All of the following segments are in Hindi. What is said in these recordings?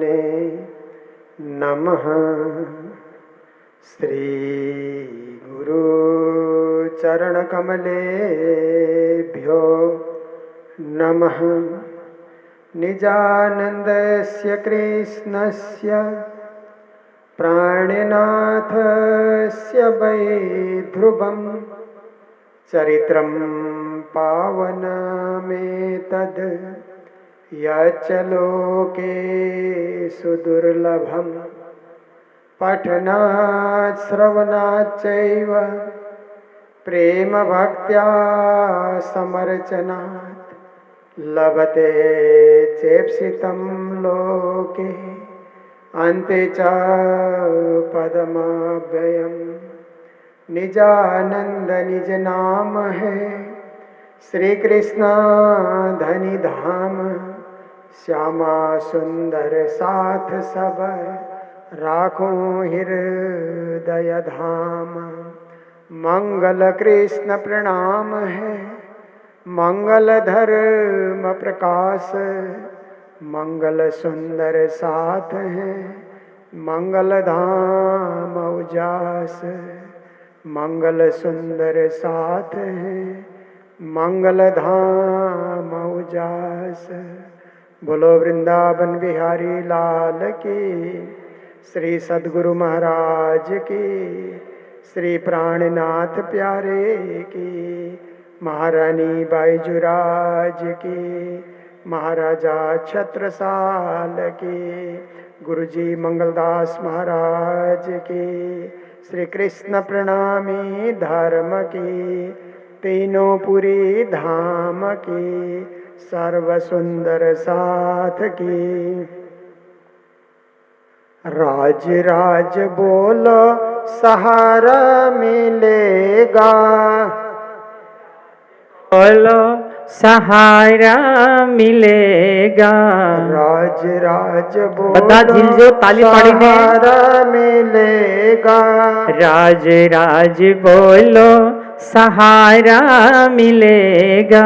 नारायणे नमः। श्री गुरु चरण कमलेभ्यो नमः। निजानन्दस्य कृष्णस्य प्राणिनाथस्य वै ध्रुवं चरित्रं पावनमेतद् यच्च लोके सुदुर्लभं पठनात् श्रवणाच्चैव प्रेम भक्त्या समर्चनात् लभते चेप्सितं लोके अन्ते च पदमव्ययम्। निजानंद निज नाम है श्री कृष्ण धनी धाम। श्यामा सुंदर साथ सब राखो हृदय धाम। मंगल कृष्ण प्रणाम है मंगल धर्म प्रकाश। मंगल सुंदर साथ है मंगल धाम उजास। मंगल सुंदर साथ है मंगल धाम उजास। बोलो वृंदावन बिहारी लाल की, श्री सद्गुरु महाराज की, श्री प्राणनाथ प्यारे की, महारानी बाईजुराज की, महाराजा छत्रसाल की, गुरुजी मंगलदास महाराज की, श्री कृष्ण प्रणामी धर्म की, तीनों पुरी धाम की, सर्व सुंदर साथ की। राज राज बोलो सहारा मिलेगा। बोलो सहारा मिलेगा। राज राज बता झिलजो ताली पाड़ी ने। सहारा मिलेगा। राज राज बोलो सहारा मिलेगा।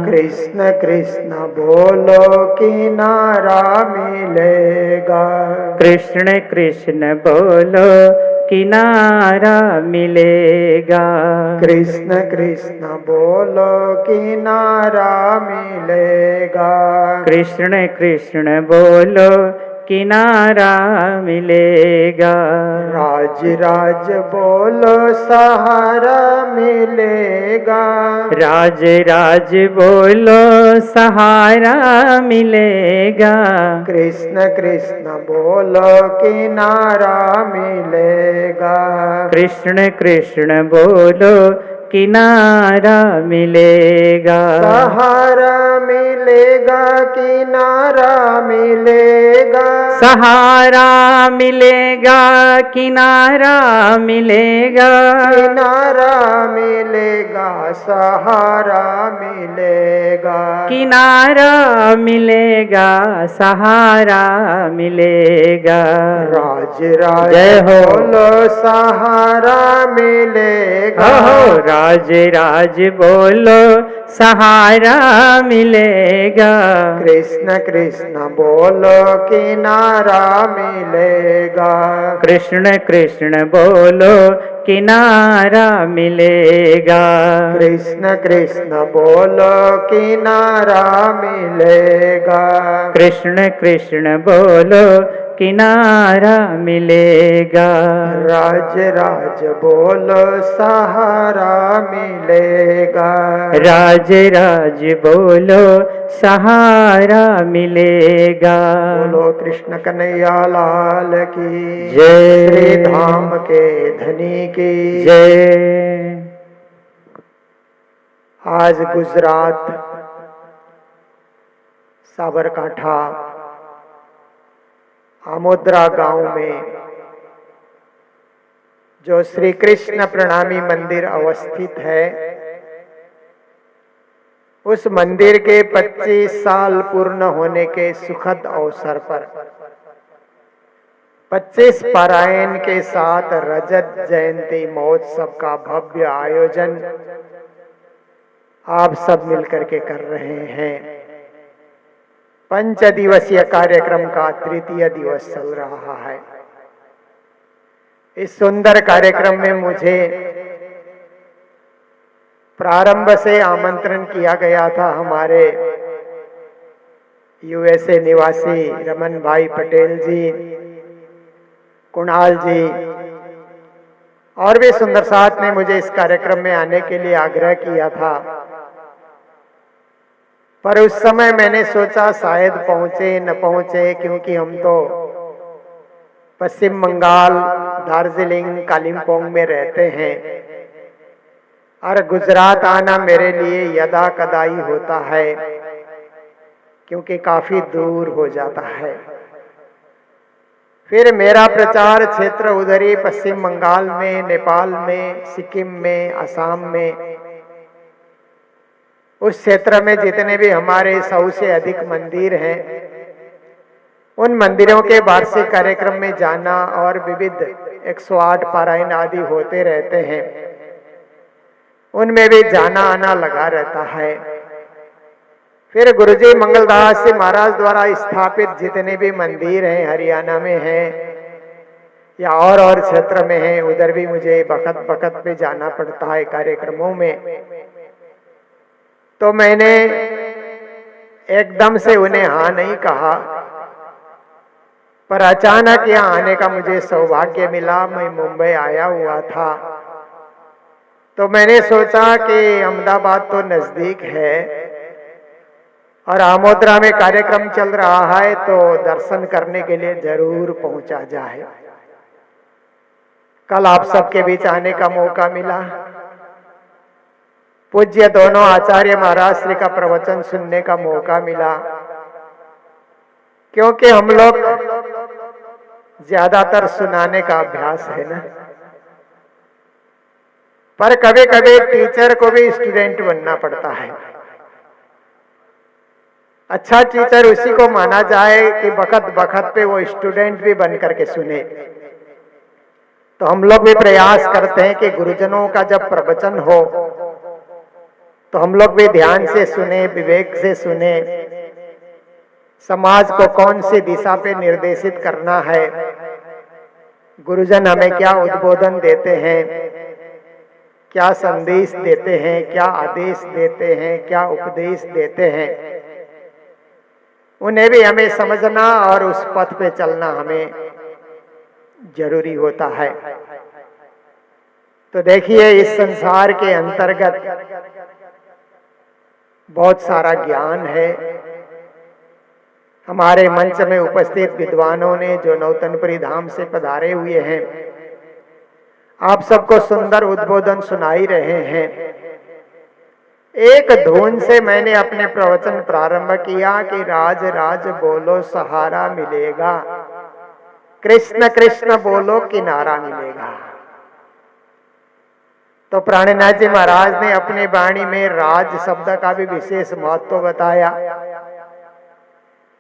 कृष्ण कृष्ण बोलो किनारा मिलेगा। कृष्ण कृष्ण बोलो किनारा मिलेगा। कृष्ण कृष्ण बोलो किनारा मिलेगा। कृष्ण कृष्ण बोलो किनारा मिलेगा। राज राज बोलो सहारा मिलेगा। राज राज बोलो सहारा मिलेगा। कृष्ण कृष्ण बोलो किनारा मिलेगा। कृष्ण कृष्ण बोलो किनारा मिलेगा। सहारा मिलेगा किनारा मिलेगा। सहारा मिलेगा किनारा मिलेगा। किनारा मिलेगा सहारा मिलेगा। किनारा मिलेगा सहारा मिलेगा। राज राज जय हो। बोलो सहारा मिलेगा। हो राज राज बोलो सहारा मिलेगा। कृष्ण कृष्ण बोलो किनारा मिलेगा। कृष्ण कृष्ण बोलो किनारा मिलेगा। कृष्ण कृष्ण बोलो किनारा मिलेगा। कृष्ण कृष्ण बोलो किनारा मिलेगा। राज राज बोलो सहारा मिलेगा। राज राज बोलो सहारा मिलेगा। बोलो कृष्ण कन्हैया लाल की जय। श्री धाम के धनी की जय। आज गुजरात साबरकांठा आमोदरा गांव में जो श्री कृष्ण प्रणामी मंदिर अवस्थित है, उस मंदिर के 25 साल पूर्ण होने के सुखद अवसर पर 25 पारायण के साथ रजत जयंती महोत्सव का भव्य आयोजन आप सब मिलकर के कर रहे हैं। पंच दिवसीय कार्यक्रम का तृतीय दिवस चल रहा है। इस सुंदर कार्यक्रम में मुझे प्रारंभ से आमंत्रण किया गया था हमारे यूएसए निवासी रमन भाई पटेल जी, कुणाल जी और भी सुंदर साथ ने मुझे इस कार्यक्रम में आने के लिए आग्रह किया था, पर उस समय मैंने सोचा शायद पहुंचे न पहुंचे, क्योंकि हम तो पश्चिम बंगाल, दार्जिलिंग, कालिम्पोंग में रहते हैं और गुजरात आना मेरे लिए यदा कदाई होता है, क्योंकि काफी दूर हो जाता है। फिर मेरा प्रचार क्षेत्र उधर ही पश्चिम बंगाल में, नेपाल में, सिक्किम में, असम में, उस क्षेत्र में जितने भी हमारे 100 से अधिक मंदिर हैं, उन मंदिरों के वार्षिक कार्यक्रम में जाना और विविध 108 पारायण आदि होते रहते हैं, उनमें भी जाना आना लगा रहता है। फिर गुरुजी मंगलदास जी महाराज द्वारा स्थापित जितने भी मंदिर हैं, हरियाणा में हैं या और क्षेत्र में हैं, उधर भी मुझे वक्त वक्त पे जाना पड़ता है कार्यक्रमों में। तो मैंने एकदम से उन्हें हाँ नहीं कहा, पर अचानक यहाँ आने का मुझे सौभाग्य मिला। मैं मुंबई आया हुआ था, तो मैंने सोचा कि अहमदाबाद तो नजदीक है और आमोदरा में कार्यक्रम चल रहा है, तो दर्शन करने के लिए जरूर पहुंचा जाए। कल आप सबके बीच आने का मौका मिला। पूज्य दोनों आचार्य महाराज श्री का प्रवचन सुनने का मौका मिला, क्योंकि हम लोग ज्यादातर सुनाने का अभ्यास है ना, पर कभी कभी टीचर को भी स्टूडेंट बनना पड़ता है। अच्छा टीचर उसी को माना जाए कि वक्त वक्त पे वो स्टूडेंट भी बन करके सुने। तो हम लोग भी प्रयास करते हैं कि गुरुजनों का जब प्रवचन हो तो हम लोग भी ध्यान से सुने, विवेक से सुने, समाज को कौन सी दिशा पे निर्देशित करना है, गुरुजन हमें क्या उद्बोधन देते हैं, क्या संदेश देते हैं, क्या आदेश देते हैं, क्या उपदेश देते हैं, उन्हें भी हमें समझना और उस पथ पे चलना हमें जरूरी होता है। तो देखिए, इस संसार के अंतर्गत बहुत सारा ज्ञान है। हमारे मंच में उपस्थित विद्वानों ने जो नौतनपुरी धाम से पधारे हुए हैं, आप सबको सुंदर उद्बोधन सुनाई रहे हैं। एक धुन से मैंने अपने प्रवचन प्रारंभ किया कि राज राज बोलो सहारा मिलेगा, कृष्ण कृष्ण बोलो किनारा मिलेगा। तो प्राणनाथ जी महाराज ने अपनी वाणी में राज शब्द का भी विशेष महत्व बताया,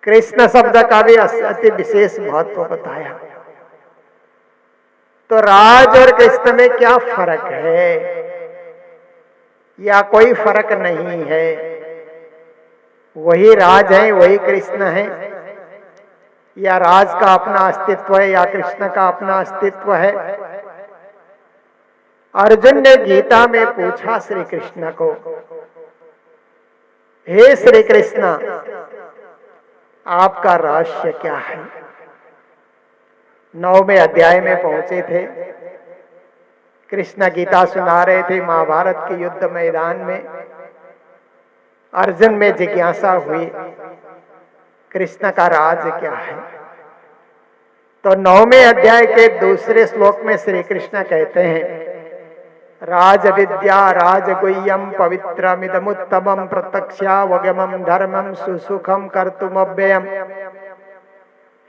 कृष्ण शब्द का भी अति विशेष महत्व बताया। तो राज और कृष्ण में क्या फर्क है या कोई फर्क नहीं है? वही राज है, वही कृष्ण है, या राज का अपना अस्तित्व है या कृष्ण का अपना अस्तित्व है? अर्जुन ने गीता में पूछा श्री कृष्ण को, हे श्री कृष्ण, आपका रहस्य क्या है? 9वें अध्याय में पहुंचे थे। कृष्ण गीता सुना रहे थे महाभारत के युद्ध मैदान में। अर्जुन में जिज्ञासा हुई, कृष्ण का राज क्या है? तो 9वें अध्याय के दूसरे श्लोक में श्री कृष्ण कहते हैं, राज विद्या राजगुह्यम पवित्रमिदमुत्तमं प्रत्यक्षावगमं धर्मं सुसुखम कर्तुमव्ययम्।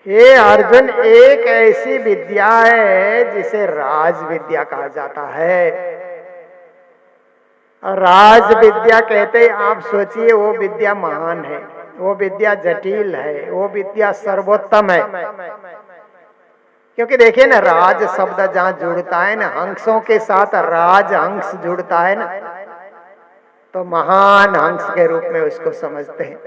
हे अर्जुन, एक ऐसी विद्या है जिसे राज विद्या कहा जाता है। राज विद्या कहते आप सोचिए, वो विद्या महान है, वो विद्या जटिल है, वो विद्या सर्वोत्तम है। क्योंकि देखिए ना, राज शब्द जहां जुड़ता है ना, हंसों के साथ राज हंस जुड़ता है ना, तो महान हंस के रूप में उसको समझते हैं।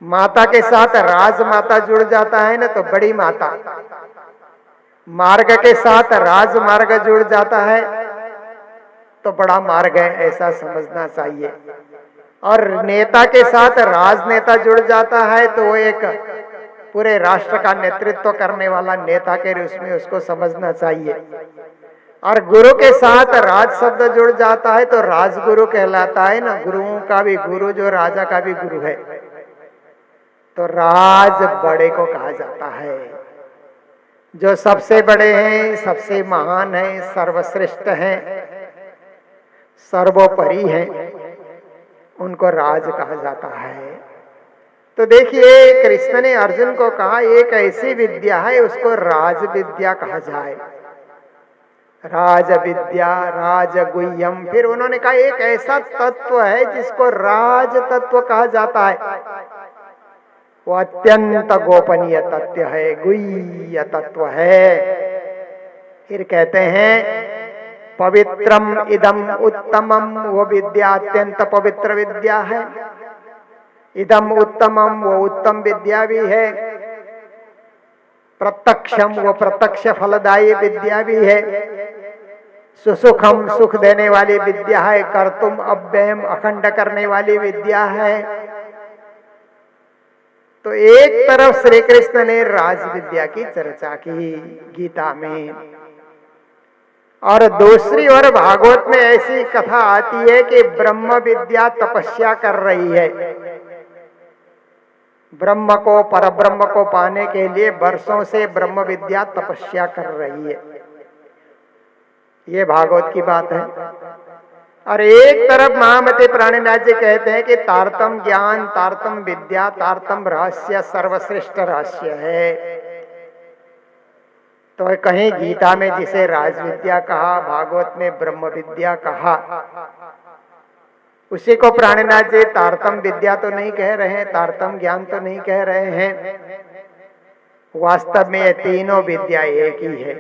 माता के साथ राजमाता जुड़ जाता है ना तो बड़ी माता, मार्ग के साथ राजमार्ग जुड़ जाता है तो बड़ा मार्ग है, ऐसा समझना चाहिए। और नेता के साथ राजनेता जुड़ जाता है तो वो एक पूरे राष्ट्र का नेतृत्व करने वाला नेता के रूप में उसको समझना चाहिए। और गुरु के साथ राज शब्द जुड़ जाता है तो राजगुरु कहलाता है ना, गुरुओं का भी गुरु जो राजा का भी गुरु है। तो राज बड़े को कहा जाता है, जो सबसे बड़े हैं, सबसे महान हैं, सर्वश्रेष्ठ हैं, सर्वोपरि हैं, उनको राज कहा जाता है। तो देखिए कृष्ण ने अर्जुन को कहा एक ऐसी विद्या है उसको राज विद्या कहा जाए, राज विद्या, राज गुह्यम। फिर उन्होंने कहा एक ऐसा तत्व है जिसको राज तत्व कहा जाता है, वो अत्यंत गोपनीय तत्व है, गुह्य तत्व है। फिर कहते हैं पवित्रम इदम उत्तमम, वो विद्या अत्यंत पवित्र विद्या है। इदम उत्तमम, वो उत्तम विद्या भी है। प्रत्यक्षम, वो प्रत्यक्ष फलदायी विद्या भी है। सुसुखम, सुख देने वाली विद्या है। कर्तुम अव्ययम, अखंड करने वाली विद्या है। तो एक तरफ श्री कृष्ण ने राज विद्या की चर्चा की गीता में, और दूसरी ओर भागवत में ऐसी कथा आती है कि ब्रह्म विद्या तपस्या कर रही है, ब्रह्म को, परब्रह्म को पाने के लिए वर्षों से ब्रह्म विद्या तपस्या कर रही है। ये भागवत की बात है। और एक तरफ महामते प्राणनाथ जी कहते हैं कि तारतम ज्ञान, तारतम विद्या, तारतम रहस्य सर्वश्रेष्ठ रहस्य है। तो कहीं गीता में जिसे राज विद्या कहा, भागवत में ब्रह्म विद्या कहा, उसी को प्राणनाथ जी तारतम विद्या तो नहीं कह रहे हैं, तारतम ज्ञान तो नहीं कह रहे हैं। वास्तव में ये तीनों विद्या एक ही है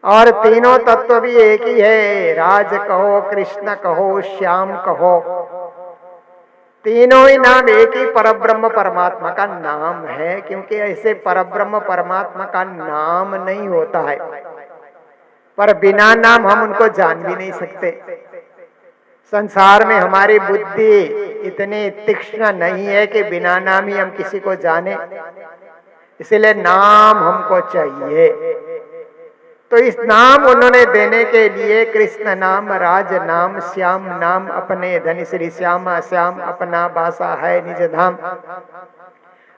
और तीनों तत्व भी एक ही है। राज कहो, कृष्ण कहो, श्याम कहो, तीनों ही नाम एक ही परब्रह्म परमात्मा का नाम है, क्योंकि ऐसे परब्रह्म परमात्मा का नाम नहीं होता है, पर बिना नाम हम उनको जान भी नहीं सकते। संसार में हमारी बुद्धि इतनी तीक्ष्ण नहीं है कि बिना नाम ही हम किसी को जाने, इसलिए नाम हमको चाहिए। तो इस नाम उन्होंने देने के लिए कृष्ण नाम, राज नाम, श्याम नाम, अपने धन श्री श्यामा, श्याम अपना बासा है निज धाम,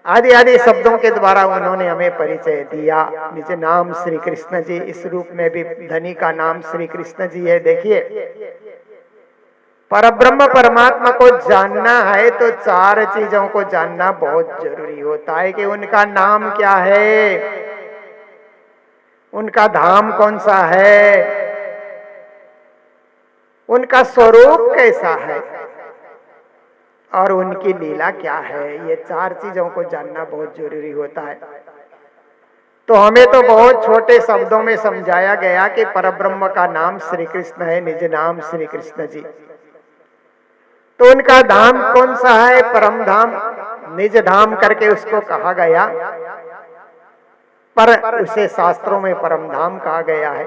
आदि आदि शब्दों के द्वारा उन्होंने हमें परिचय दिया। निज नाम श्री कृष्ण जी, इस रूप में भी धनी का नाम श्री कृष्ण जी है। देखिए परब्रह्म परमात्मा को जानना है तो चार चीजों को जानना बहुत जरूरी होता है कि उनका नाम क्या है, उनका धाम कौन सा है, उनका स्वरूप कैसा है और उनकी लीला क्या है। ये चार चीजों को जानना बहुत जरूरी होता है। तो हमें तो बहुत छोटे शब्दों में समझाया गया कि परब्रह्म का नाम श्री कृष्ण है, निज नाम श्री कृष्ण जी। तो उनका धाम कौन सा है, परम धाम, निज धाम करके उसको कहा गया, पर उसे शास्त्रों में परम धाम कहा गया है।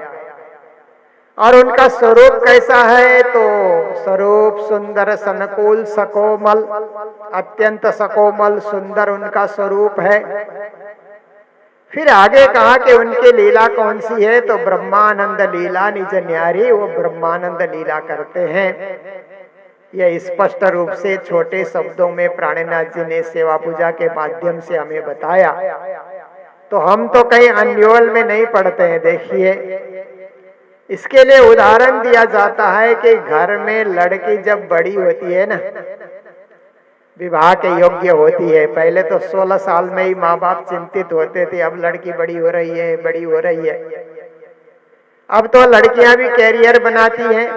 और उनका स्वरूप कैसा है, तो स्वरूप सुंदर सनकुल सकोमल, अत्यंत सकोमल सुंदर उनका स्वरूप है। फिर आगे कहा कि उनकी लीला कौन सी है, तो ब्रह्मानंद लीला निज न्यारी, वो ब्रह्मानंद लीला करते हैं। यह स्पष्ट रूप से छोटे शब्दों में प्राणनाथ जी ने सेवा पूजा के माध्यम से हमें बताया। तो हम तो कहीं अन्योल में नहीं पढ़ते हैं। देखिए इसके लिए उदाहरण दिया जाता है कि घर में लड़की जब बड़ी होती है ना, विवाह के योग्य होती है, पहले तो 16 साल में ही माँ बाप चिंतित होते थे, अब लड़की बड़ी हो रही है, बड़ी हो रही है। अब तो लड़कियां भी कैरियर बनाती हैं,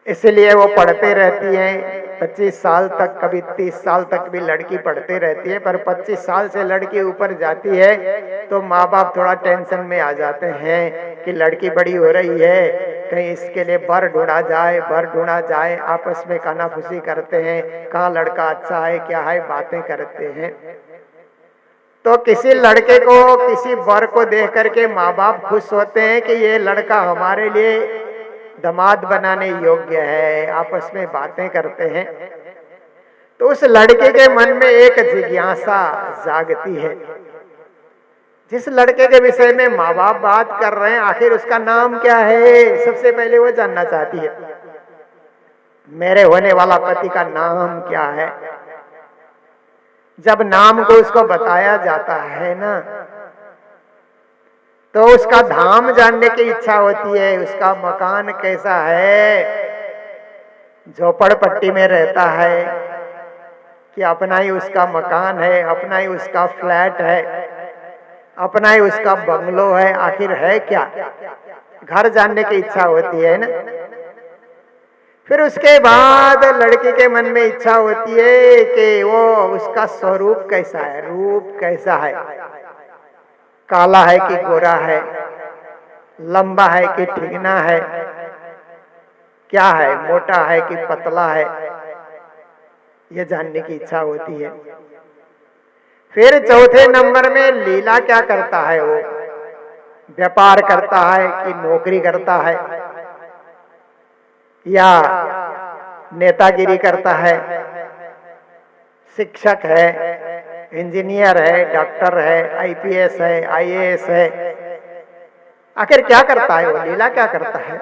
इसलिए वो पढ़ते रहती हैं। 25 साल तक, कभी 30 साल तक भी लड़की पढ़ते रहती है, पर 25 साल से लड़की ऊपर जाती है तो माँ बाप थोड़ा टेंशन में आ जाते हैं कि लड़की बड़ी हो रही है, कहीं इसके लिए वर ढूंढा जाए, आपस में कानाफूसी करते हैं, कहाँ लड़का अच्छा है क्या है, बातें करते हैं। तो किसी लड़के को, किसी वर को देख करके माँ बाप खुश होते हैं कि ये लड़का हमारे लिए दामाद बनाने योग्य है, आपस में बातें करते हैं। तो उस लड़के के मन में एक जिज्ञासा जागती है। जिस लड़के के विषय में माँ बाप बात कर रहे हैं, आखिर उसका नाम क्या है, सबसे पहले वो जानना चाहती है। मेरे होने वाला पति का नाम क्या है। जब नाम को उसको बताया जाता है ना, तो उसका धाम जानने की इच्छा होती है। उसका मकान कैसा है, झोपड़पट्टी में रहता है कि अपना ही उसका मकान है, अपना ही उसका फ्लैट है, अपना ही उसका बंगलो है, आखिर है क्या, घर जानने की इच्छा होती है ना। फिर उसके बाद लड़की के मन में इच्छा होती है कि वो उसका स्वरूप कैसा है, रूप कैसा है, काला है कि गोरा है, लंबा है कि ठिगना है, क्या है, मोटा है कि पतला है, ये जानने की इच्छा होती है। फिर चौथे नंबर में लीला क्या करता है, वो व्यापार करता है कि नौकरी करता है, या नेतागिरी करता है, शिक्षक है, इंजीनियर है, डॉक्टर है, आईपीएस है, आईएएस है, आखिर क्या करता है वो, लीला क्या करता है।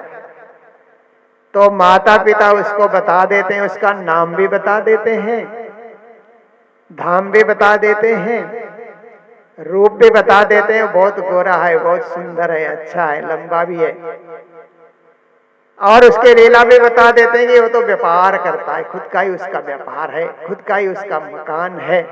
तो माता पिता उसको बता देते हैं, उसका नाम भी बता देते हैं, धाम भी बता देते हैं, रूप भी बता देते हैं, बहुत गोरा है, बहुत सुंदर है, अच्छा है, लंबा भी है, और उसके लीला भी बता देते हैं कि वो तो व्यापार करता है, खुद का ही उसका व्यापार है, खुद का ही उसका मकान है।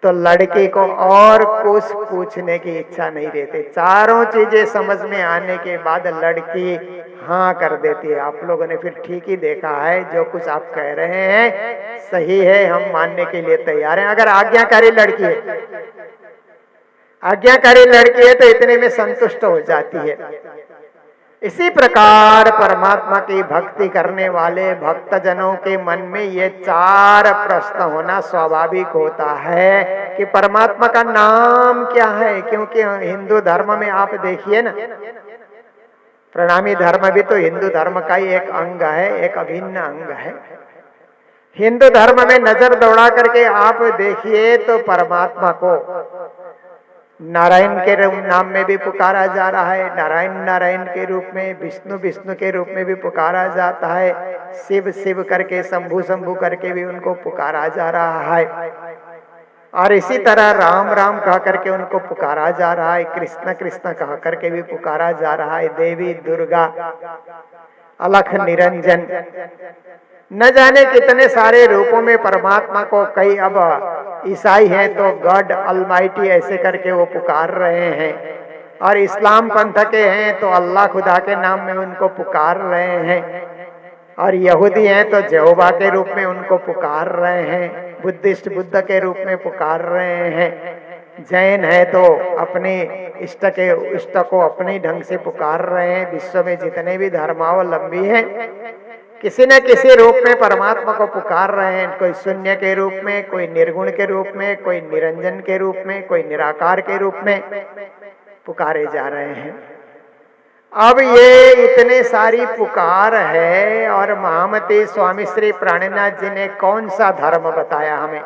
तो लड़के को और कुछ पूछने की इच्छा नहीं रहती। चारों चीजें समझ में आने के बाद लड़की हाँ कर देती है। आप लोगों ने फिर ठीक ही देखा है, जो कुछ आप कह रहे हैं सही है, हम मानने के लिए तैयार हैं। अगर आज्ञाकारी लड़की है, आज्ञाकारी लड़की है तो इतने में संतुष्ट हो जाती है। इसी प्रकार परमात्मा की भक्ति करने वाले भक्तजनों के मन में ये चार प्रश्न होना स्वाभाविक होता है कि परमात्मा का नाम क्या है। क्योंकि हिंदू धर्म में आप देखिए ना, प्रणामी धर्म भी तो हिंदू धर्म का ही एक अंग है, एक अभिन्न अंग है। हिंदू धर्म में नजर दौड़ा करके आप देखिए तो परमात्मा को नारायण के नाम में भी पुकारा जा रहा है, नारायण नारायण के रूप में, विष्णु विष्णु के रूप में भी पुकारा जाता है, शिव शिव करके, शंभु शंभु करके भी उनको पुकारा जा रहा है, और इसी तरह राम राम कह करके उनको पुकारा जा रहा है, कृष्ण कृष्ण कह करके भी पुकारा जा रहा है, देवी दुर्गा, अलख निरंजन, न जाने कितने सारे रूपों में परमात्मा को कई, अब ईसाई हैं तो गॉड अलमाइटी ऐसे करके वो पुकार रहे हैं, और इस्लाम पंथ के हैं तो अल्लाह खुदा के नाम में उनको पुकार रहे हैं, और यहूदी हैं तो यहोवा के रूप में उनको पुकार रहे हैं, बुद्धिस्ट बुद्ध के रूप में पुकार रहे हैं, जैन है तो अपने इष्ट को अपने ढंग से पुकार रहे हैं। विश्व में जितने भी धर्मावलंबी हैं किसी न किसी रूप में परमात्मा को पुकार रहे हैं। कोई शून्य के रूप में, कोई निर्गुण के रूप में, कोई निरंजन के रूप में, कोई निराकार के रूप में पुकारे जा रहे हैं। अब ये इतने सारी पुकार है, और महामती स्वामी श्री प्राणनाथ जी ने कौन सा धर्म बताया हमें।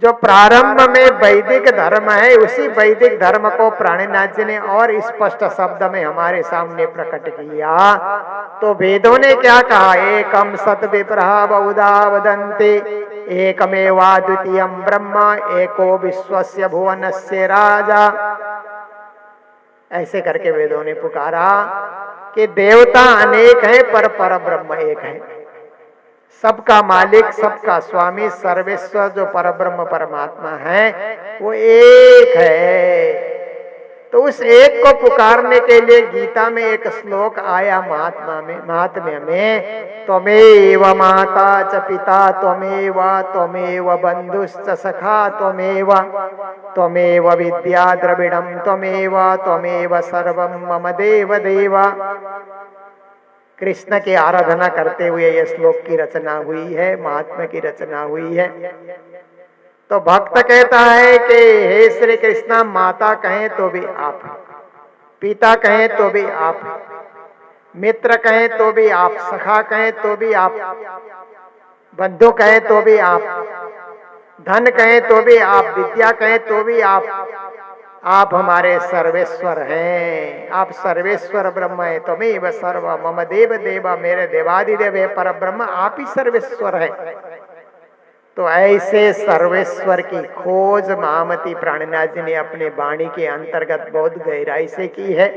जो प्रारंभ में वैदिक धर्म है, उसी वैदिक धर्म को प्राणनाथ जी ने और स्पष्ट शब्द में हमारे सामने प्रकट किया। तो वेदों ने क्या कहा, एकम सत विप्रहा बहुधा वदन्ति, एकमेवा द्वितीयम ब्रह्म, एको विश्वस्य भुवनस्य राजा। ऐसे करके वेदों ने पुकारा कि देवता अनेक हैं पर परब्रह्म एक है। सबका मालिक, सबका स्वामी, सर्वेश्वर जो परब्रह्म परमात्मा है वो एक है। तो उस एक को पुकारने के लिए गीता में एक श्लोक आया महात्म्य में, त्वमेव माता च पिता त्वमेव बंधुश्च सखा त्वमेव विद्या द्रविड़म त्वमेव सर्वम मम देव देवा। कृष्ण की आराधना करते हुए यह श्लोक की रचना हुई है, महात्मा की रचना हुई है। तो भक्त कहता है कि हे श्री कृष्णा, माता कहें तो भी आप, पिता कहें तो भी आप, मित्र कहें तो भी आप, सखा कहें तो भी आप, बंधु कहें तो भी आप, धन कहें तो भी आप, विद्या कहें तो भी आप हमारे सर्वेश्वर हैं। आप सर्वेश्वर ब्रह्म है, त्वमेव सर्व मम देव देवा, मेरे देवादिदेव है पर ब्रह्म, आप ही सर्वेश्वर है। तो ऐसे सर्वेश्वर की खोज महामती प्राणनाथ जी ने अपने वाणी के अंतर्गत बहुत गहराई से की है।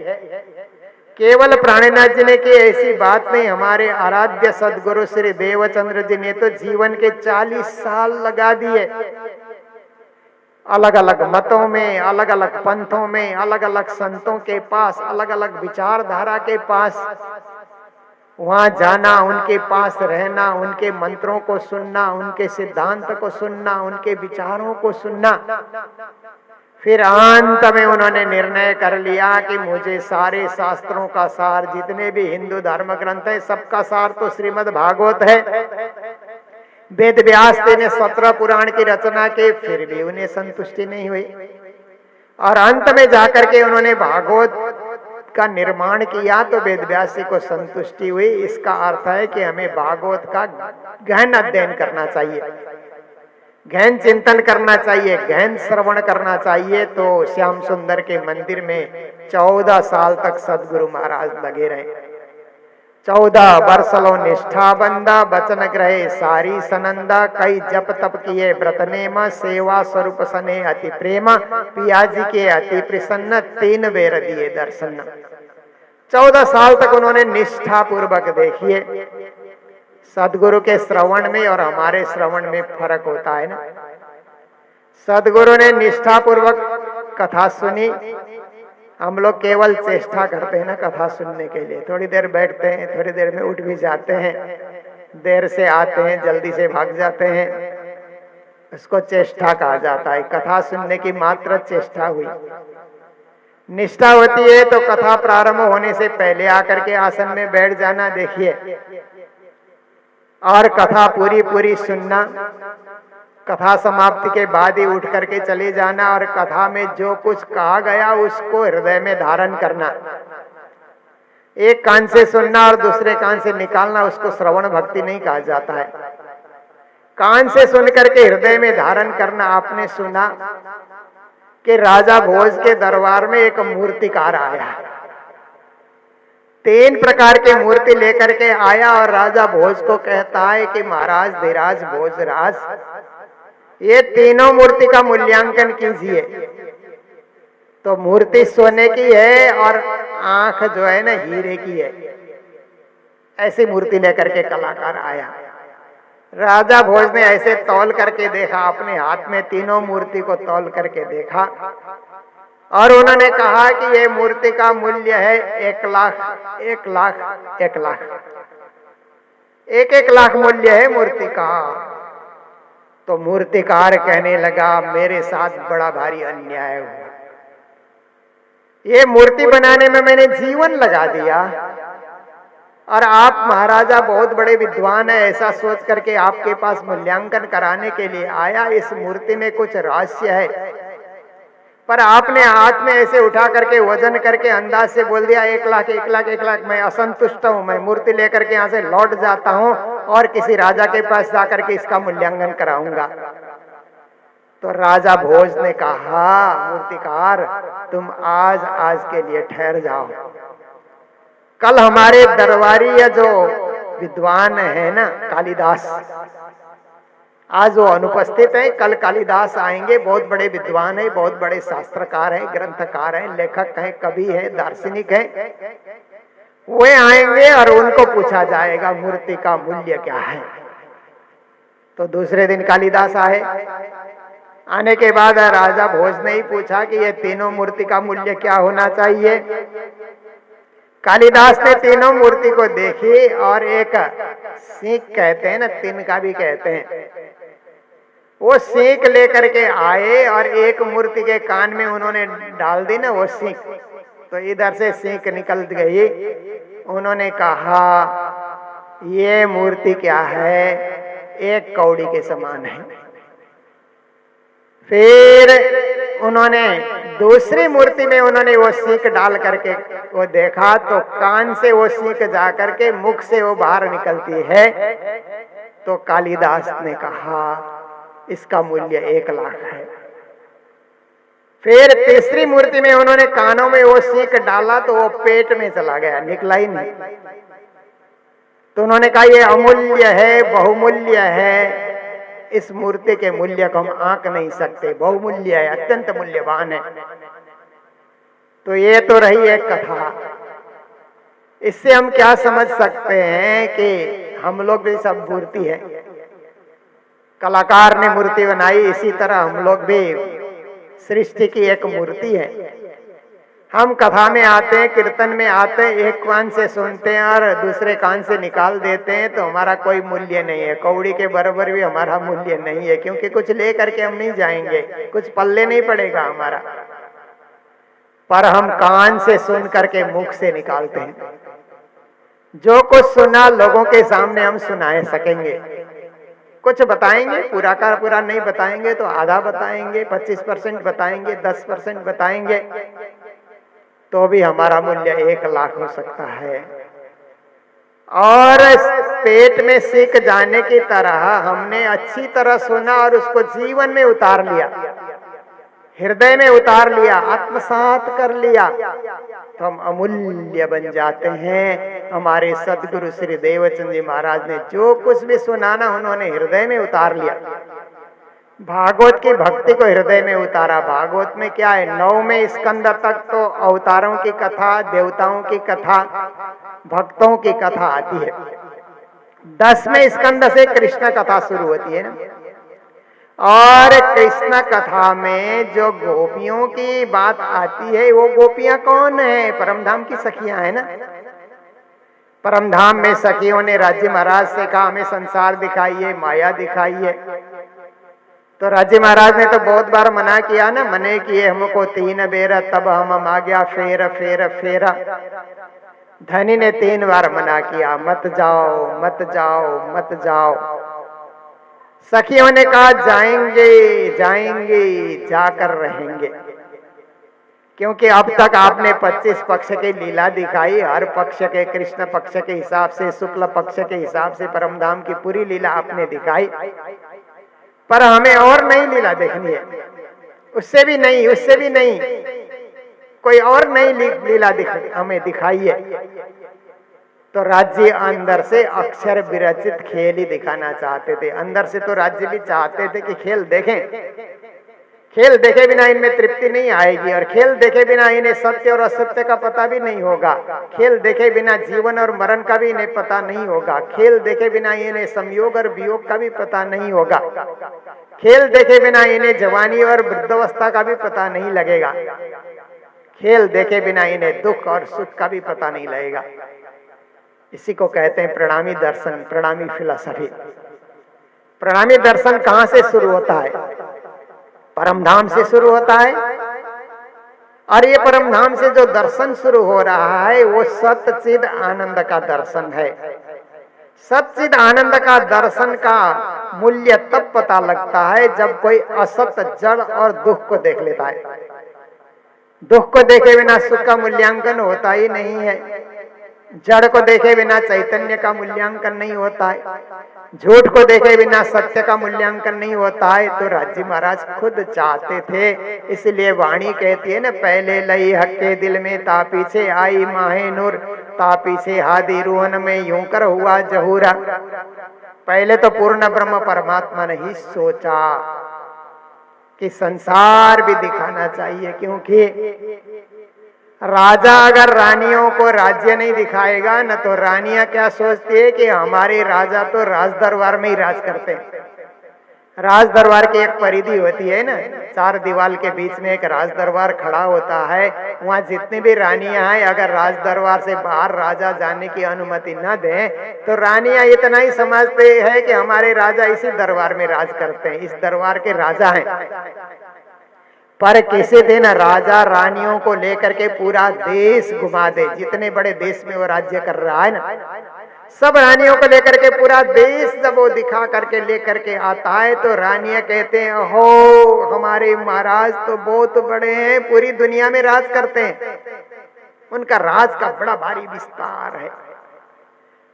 केवल प्राणनाथ जी ने की ऐसी बात नहीं, हमारे आराध्य सदगुरु श्री देवचंद्र जी ने तो जीवन के 40 साल लगा दिए अलग अलग मतों में, अलग अलग पंथों में, अलग अलग संतों के पास, अलग अलग विचारधारा के पास वहां जाना, उनके पास रहना, उनके मंत्रों को सुनना, उनके सिद्धांत को सुनना, उनके विचारों को सुनना। फिर अंत में उन्होंने निर्णय कर लिया कि मुझे सारे शास्त्रों का सार, जितने भी हिंदू धर्म ग्रंथ है सबका सार तो श्रीमद् भागवत है। वेद व्यास जी ने 17 पुराण की रचना की, फिर भी उन्हें संतुष्टि नहीं हुई और अंत में जाकर के उन्होंने भागवत का निर्माण किया तो वेद व्यास जी को संतुष्टि हुई। इसका अर्थ है कि हमें भागवत का गहन अध्ययन करना चाहिए, गहन चिंतन करना चाहिए, गहन श्रवण करना चाहिए। तो श्याम सुंदर के मंदिर में 14 साल तक सदगुरु महाराज लगे रहे। 14 वर्षलो निष्ठा बंदा, वचन ग्रहे सारी सनंदा, कई जप तप किए व्रत नेमा, सेवा स्वरूप सने अति प्रेमा, पियाजी के अति प्रसन्न, 3 बेर दिए दर्शन। 14 साल तक उन्होंने निष्ठा पूर्वक देखिए। सदगुरु के श्रवण में और हमारे श्रवण में फर्क होता है ना। सदगुरु ने निष्ठा पूर्वक कथा सुनी, हम लोग केवल चेष्टा करते हैं ना कथा सुनने के लिए, थोड़ी देर बैठते हैं, थोड़ी देर में उठ भी जाते हैं, देर से आते हैं, जल्दी से भाग जाते हैं, उसको चेष्टा कहा जाता है। कथा सुनने की मात्र चेष्टा हुई। निष्ठा होती है तो कथा प्रारंभ होने से पहले आकर के आसन में बैठ जाना, देखिए, और कथा पूरी सुनना, कथा समाप्ति के बाद ही उठ करके चले जाना और कथा में जो कुछ कहा गया उसको हृदय में धारण करना। एक कान से सुनना और दूसरे कान से निकालना, उसको श्रवण भक्ति नहीं कहा जाता है। कान से सुन करके हृदय में धारण करना। आपने सुना कि राजा भोज के दरबार में एक मूर्तिकार आया, 3 प्रकार की मूर्ति लेकर के आया और राजा भोज को कहता है कि महाराज धीराज भोजराज, ये तीनों मूर्ति का मूल्यांकन कीजिए। तो मूर्ति सोने की है और आंख जो है ना हीरे की है। ऐसी मूर्ति लेकर के कलाकार आया। राजा भोज ने ऐसे तौल करके देखा, अपने हाथ में तीनों मूर्ति को तौल करके देखा और उन्होंने कहा कि ये मूर्ति का मूल्य है 1 लाख, 1 लाख, 1 लाख, 1 लाख मूल्य है मूर्ति का। तो मूर्तिकार कहने लगा, मेरे साथ बड़ा भारी अन्याय हुआ, ये मूर्ति बनाने में मैंने जीवन लगा दिया और आप महाराजा बहुत बड़े विद्वान है, ऐसा सोच करके आपके पास मूल्यांकन कराने के लिए आया। इस मूर्ति में कुछ रहस्य है, पर आपने हाथ में ऐसे उठा करके वजन करके अंदाज से बोल दिया 1 लाख, 1 लाख, 1 लाख। मैं असंतुष्ट हूं, मैं मूर्ति लेकर के यहाँ से लौट जाता हूं और किसी राजा के पास जाकर के इसका मूल्यांकन कराऊंगा। तो राजा भोज ने कहा, मूर्तिकार तुम आज के लिए ठहर जाओ, कल हमारे दरबारी या जो विद्वान है ना कालिदास, आज वो अनुपस्थित है, कल कालिदास आएंगे, बहुत बड़े विद्वान है, बहुत बड़े शास्त्रकार हैं, ग्रंथकार हैं, लेखक हैं, कवि हैं, दार्शनिक हैं। वे आएंगे और उनको पूछा जाएगा मूर्ति का मूल्य क्या है। तो दूसरे दिन कालिदास आए, आने के बाद राजा भोज ने ही पूछा कि ये तीनों मूर्ति का मूल्य क्या होना चाहिए। कालिदास ने तीनों मूर्ति को देखी और एक सीख कहते हैं ना, तिनका भी कहते हैं, वो सीख लेकर के आए और एक मूर्ति के कान में उन्होंने डाल दी ना वो सीख, तो इधर से सीख निकल गई। उन्होंने कहा ये मूर्ति क्या है, एक कौड़ी के समान है। फिर उन्होंने दूसरी मूर्ति में उन्होंने वो सीख डाल करके वो देखा, तो कान से वो सीख जा करके मुख से वो बाहर निकलती है। तो कालिदास ने कहा इसका मूल्य 1 लाख है। फिर तीसरी मूर्ति में उन्होंने कानों में वो सीख डाला तो वो पेट में चला गया, निकला ही नहीं। तो उन्होंने कहा ये अमूल्य है, बहुमूल्य है, इस मूर्ति के मूल्य को हम आंक नहीं सकते, बहुमूल्य है, अत्यंत मूल्यवान है। तो ये तो रही एक कथा। इससे हम क्या समझ सकते हैं कि हम लोग भी सब मूर्ति है। कलाकार ने मूर्ति बनाई, इसी तरह हम लोग भी सृष्टि की एक मूर्ति है। हम कथा में आते हैं, कीर्तन में आते हैं, एक कान से सुनते हैं और दूसरे कान से निकाल देते हैं, तो हमारा कोई मूल्य नहीं है। कौड़ी के बराबर भी हमारा मूल्य नहीं है, क्योंकि कुछ ले करके हम नहीं जाएंगे, कुछ पल्ले नहीं पड़ेगा हमारा। पर हम कान से सुन करके मुख से निकालते हैं। जो कुछ सुना लोगों के सामने हम सुना सकेंगे, कुछ बताएंगे, पूरा का पूरा नहीं बताएंगे तो आधा बताएंगे, 25% बताएंगे, 10% बताएंगे, तो भी हमारा मूल्य 1 लाख हो सकता है। और पेट में सीख जाने की तरह हमने अच्छी तरह सुना और उसको जीवन में उतार लिया, हृदय में उतार लिया, आत्मसात कर लिया, तो हम अमूल्य बन जाते हैं। हमारे सदगुरु श्री देवचंद जी महाराज ने जो कुछ भी सुनाना उन्होंने हृदय में उतार लिया। भागवत की भक्ति को हृदय में उतारा। भागवत में क्या है, 9वें स्कंद तक तो अवतारों की कथा, देवताओं की कथा, भक्तों की कथा आती है। 10वें स्कंद से कृष्ण कथा शुरू होती है ना। और कृष्ण कथा में जो गोपियों की बात आती है, वो गोपियां कौन है? परमधाम की सखियां है ना। परमधाम में सखियों ने राज्य महाराज से कहा हमें संसार दिखाइए, माया दिखाइए। तो राज्य महाराज ने तो बहुत बार मना किया ना, मने किए हमको 3 बेर, तब हम आ गया फेर फेर फेरा। धनी ने 3 बार मना किया, मत जाओ मत जाओ मत जाओ। सखियों ने कहा जाएंगे जाएंगे, जाकर रहेंगे, क्योंकि अब तक आपने 25 पक्ष की लीला दिखाई। हर पक्ष के, कृष्ण पक्ष के हिसाब से, शुक्ल पक्ष के हिसाब से परमधाम की पूरी लीला आपने दिखाई, पर हमें और नई लीला देखनी है। उससे भी नहीं, उससे भी नहीं, कोई और नई लीला हमें दिखाइए। तो राज्य अंदर से अक्षर विरचित खेल ही दिखाना चाहते थे। अंदर से तो राज्य भी चाहते थे कि खेल देखें, खेल देखे बिना इनमें तृप्ति नहीं आएगी, और खेल देखे बिना इन्हें सत्य और असत्य का पता भी नहीं होगा। खेल देखे बिना जीवन और मरण का भी इन्हें पता नहीं होगा। खेल देखे बिना इन्हें संयोग और वियोग का भी पता नहीं होगा। खेल देखे बिना इन्हें जवानी और वृद्धावस्था का भी पता नहीं लगेगा। खेल देखे बिना इन्हें दुख और सुख का भी पता नहीं लगेगा। इसी को कहते हैं प्रणामी दर्शन, प्रणामी फिलॉसफी। प्रणामी दर्शन कहां से शुरू होता है? परमधाम से शुरू होता है। और ये परमधाम से जो दर्शन शुरू हो रहा है वो सच्चिद आनंद का दर्शन है। सच्चिद आनंद का दर्शन का मूल्य तब पता लगता है जब कोई असत, जड़ और दुख को देख लेता है। दुख को देखे बिना सुख का मूल्यांकन होता ही नहीं है। जड़ को देखे बिना चैतन्य का मूल्यांकन नहीं होता है। झूठ को देखे बिना सत्य का मूल्यांकन नहीं होता है। तो राज्य महाराज खुद चाहते थे, इसलिए वाणी कहती है ना, पहले लई हक्के दिल में ता पीछे आई माहे नूर, ता पीछे हादी रूहन में यूं कर हुआ जहूरा। पहले तो पूर्ण ब्रह्म परमात्मा ने ही सोचा कि संसार भी दिखाना चाहिए, क्योंकि राजा अगर रानियों को राज्य नहीं दिखाएगा न, तो रानियां क्या सोचती है कि हमारे राजा तो राज दरबार में ही राज करते हैं, राज दरबार की एक परिधि होती है ना, 4 दीवार के बीच में एक राज दरबार खड़ा होता है। वहां जितनी भी रानियां हैं, अगर राज दरबार से बाहर राजा जाने की अनुमति न दे तो रानियां इतना ही समझते हैं कि हमारे राजा इसी दरबार में राज करते हैं, इस दरबार के राजा हैं। पर किसी दिन राजा रानियों को लेकर के पूरा देश घुमा दे, जितने बड़े देश में वो राज्य कर रहा है ना, सब रानियों को लेकर के पूरा देश जब वो दिखा करके लेकर के आता है तो रानियां कहते हैं, हो हमारे महाराज तो बहुत बड़े हैं, पूरी दुनिया में राज करते हैं। उनका राज का बड़ा भारी विस्तार है।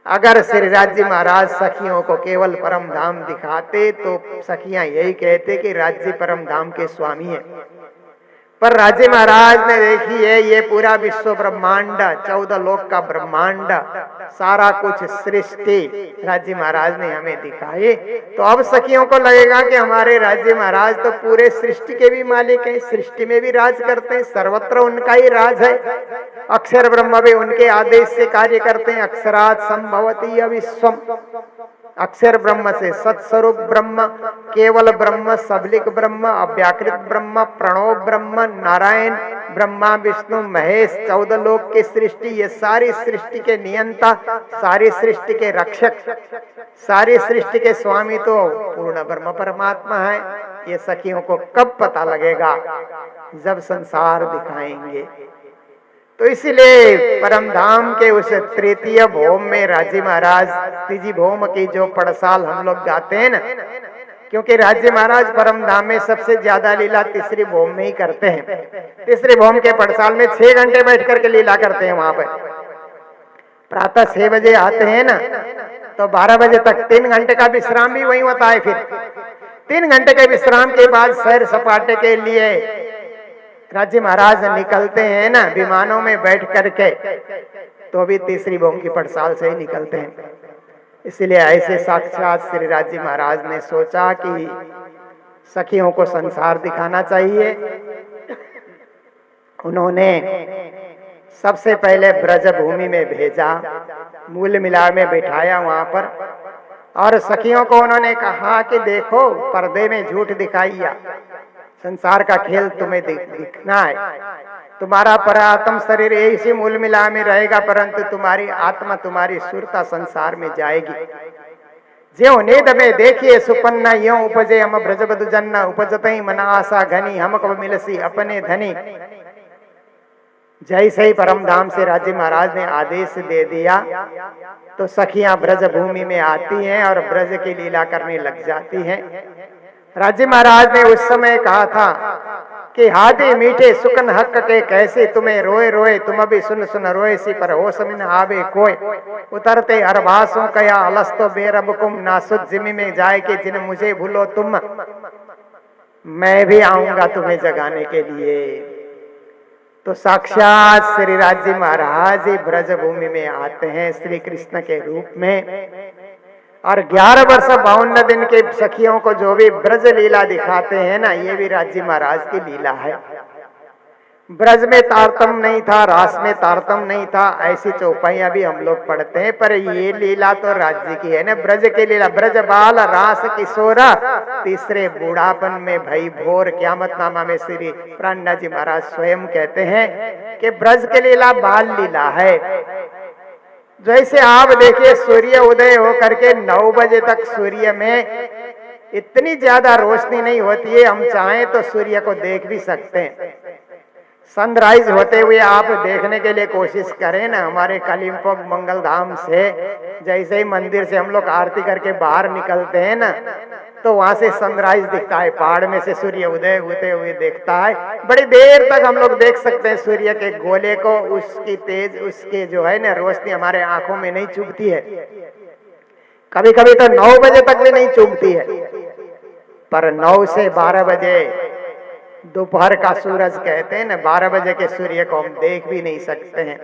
अगर श्रीराज जी महाराज सखियों को केवल परम धाम दिखाते तो सखियां यही कहते कि राज्य परम धाम के स्वामी है। पर राजे महाराज ने देखी है ये पूरा विश्व ब्रह्मांड, 14 लोक का ब्रह्मांड, सारा कुछ सृष्टि राज्य महाराज ने हमें दिखाई। तो अब सखियों को लगेगा कि हमारे राज्य महाराज तो पूरे सृष्टि के भी मालिक हैं, सृष्टि में भी राज करते हैं, सर्वत्र उनका ही राज है। अक्षर ब्रह्म भी उनके आदेश से कार्य करते हैं। अक्षरात् संभवति अविश्वम, अक्षर ब्रह्म से सत्स्वरूप ब्रह्म, केवल ब्रह्म, सबलिक ब्रह्म, अव्याकृत ब्रह्म, प्रणव ब्रह्म, नारायण ब्रह्मा, विष्णु महेश, 14 लोक की सृष्टि, ये सारी सृष्टि के नियंता, सारी सृष्टि के रक्षक, सारी सृष्टि के स्वामी तो पूर्ण ब्रह्म परमात्मा है। ये सखियों को कब पता लगेगा? जब संसार दिखाएंगे। तो इसीलिए परम धाम के उस तृतीय भौम में राजी महाराज तीजी भौम की जो पड़साल हम लोग गाते हैं ना, क्योंकि राज्य महाराज परम धाम में सबसे ज्यादा लीला तीसरी भौम में ही करते हैं। तीसरी भौम के पड़साल में 6 घंटे बैठ करके लीला करते हैं। वहां पर प्रातः 6 बजे आते हैं ना, तो 12 बजे तक 3 घंटे का विश्राम भी वही होता है। फिर 3 घंटे के विश्राम के बाद सैर सपाटे के लिए राज्य महाराज निकलते हैं ना विमानों में बैठ करके, तो भी तीसरी भौम की पड़साल से ही निकलते हैं। इसलिए ऐसे साक्षात श्री राज्य महाराज ने सोचा कि सखियों को संसार दिखाना चाहिए। उन्होंने सबसे पहले ब्रज भूमि में भेजा, मूल मिलार में बिठाया वहां पर, और सखियों को उन्होंने कहा कि देखो पर्दे में झूठ दिखाइया, संसार का खेल तुम्हें दिखना है। तुम्हारा परात्म शरीर इसी मूल मिला में रहेगा, परंतु तुम्हारी आत्मा, तुम्हारी सुरता संसार में जाएगी। ज्यो निद में देखिए सुपन्ना यो उपजे हम ब्रजबधु जन्ना, उपजतई मना आशा घनी हम कब मिलसी अपने धनी। जैसे ही परम धाम से राज्य महाराज ने आदेश दे दिया तो सखियां ब्रज भूमि में आती हैं और ब्रज की लीला करने लग जाती हैं। राज्य महाराज ने उस समय कहा था कि हाथी मीठे सुकन हक के कैसे तुम्हें रोए रोए, तुम अभी सुन सुन रोए सी पर हो समिन आवे कोय। उतरते अरबासों कया अलस तो बेरबकुम, नासुद जिमी में जाए कि जिन मुझे भूलो तुम, मैं भी आऊंगा तुम्हें जगाने के लिए। तो साक्षात श्री राज्य महाराज ब्रज भूमि में आते हैं श्री कृष्ण के रूप में, और 11 वर्ष 52 दिन के सखियों को जो भी ब्रज लीला दिखाते हैं ना, ये भी राज्य महाराज की लीला है। ब्रज में तारतम नहीं था, रास में तारतम नहीं था, ऐसी चौपाइयां भी हम लोग पढ़ते हैं, पर ये लीला तो राज्य की है ना, ब्रज की लीला। ब्रज बाल रास किशोरा, तीसरे बूढ़ापन में भई भोर। क़यामतनामा में श्री प्राणनाथ जी महाराज स्वयं कहते हैं कि ब्रज की लीला बाल लीला है। जैसे आप देखिए सूर्य उदय होकर के 9 बजे तक सूर्य में इतनी ज्यादा रोशनी नहीं होती है, हम चाहें तो सूर्य को देख भी सकते हैं। सनराइज होते हुए आप देखने के लिए कोशिश करें ना, हमारे कालिम्पोंग मंगल धाम से जैसे ही मंदिर से हम लोग आरती करके बाहर निकलते हैं ना, तो वहां से सनराइज दिखता है, पहाड़ में से सूर्य उदय होते हुए दिखता है। बड़ी देर तक हम लोग देख सकते हैं सूर्य के गोले को, उसकी तेज, उसके जो है ना रोशनी हमारे आंखों में नहीं चुभती है। कभी कभी तो 9 बजे तक भी नहीं चुभती है, पर 9 से 12 बजे दोपहर का सूरज कहते हैं ना, 12 बजे के सूर्य को हम देख भी नहीं सकते हैं।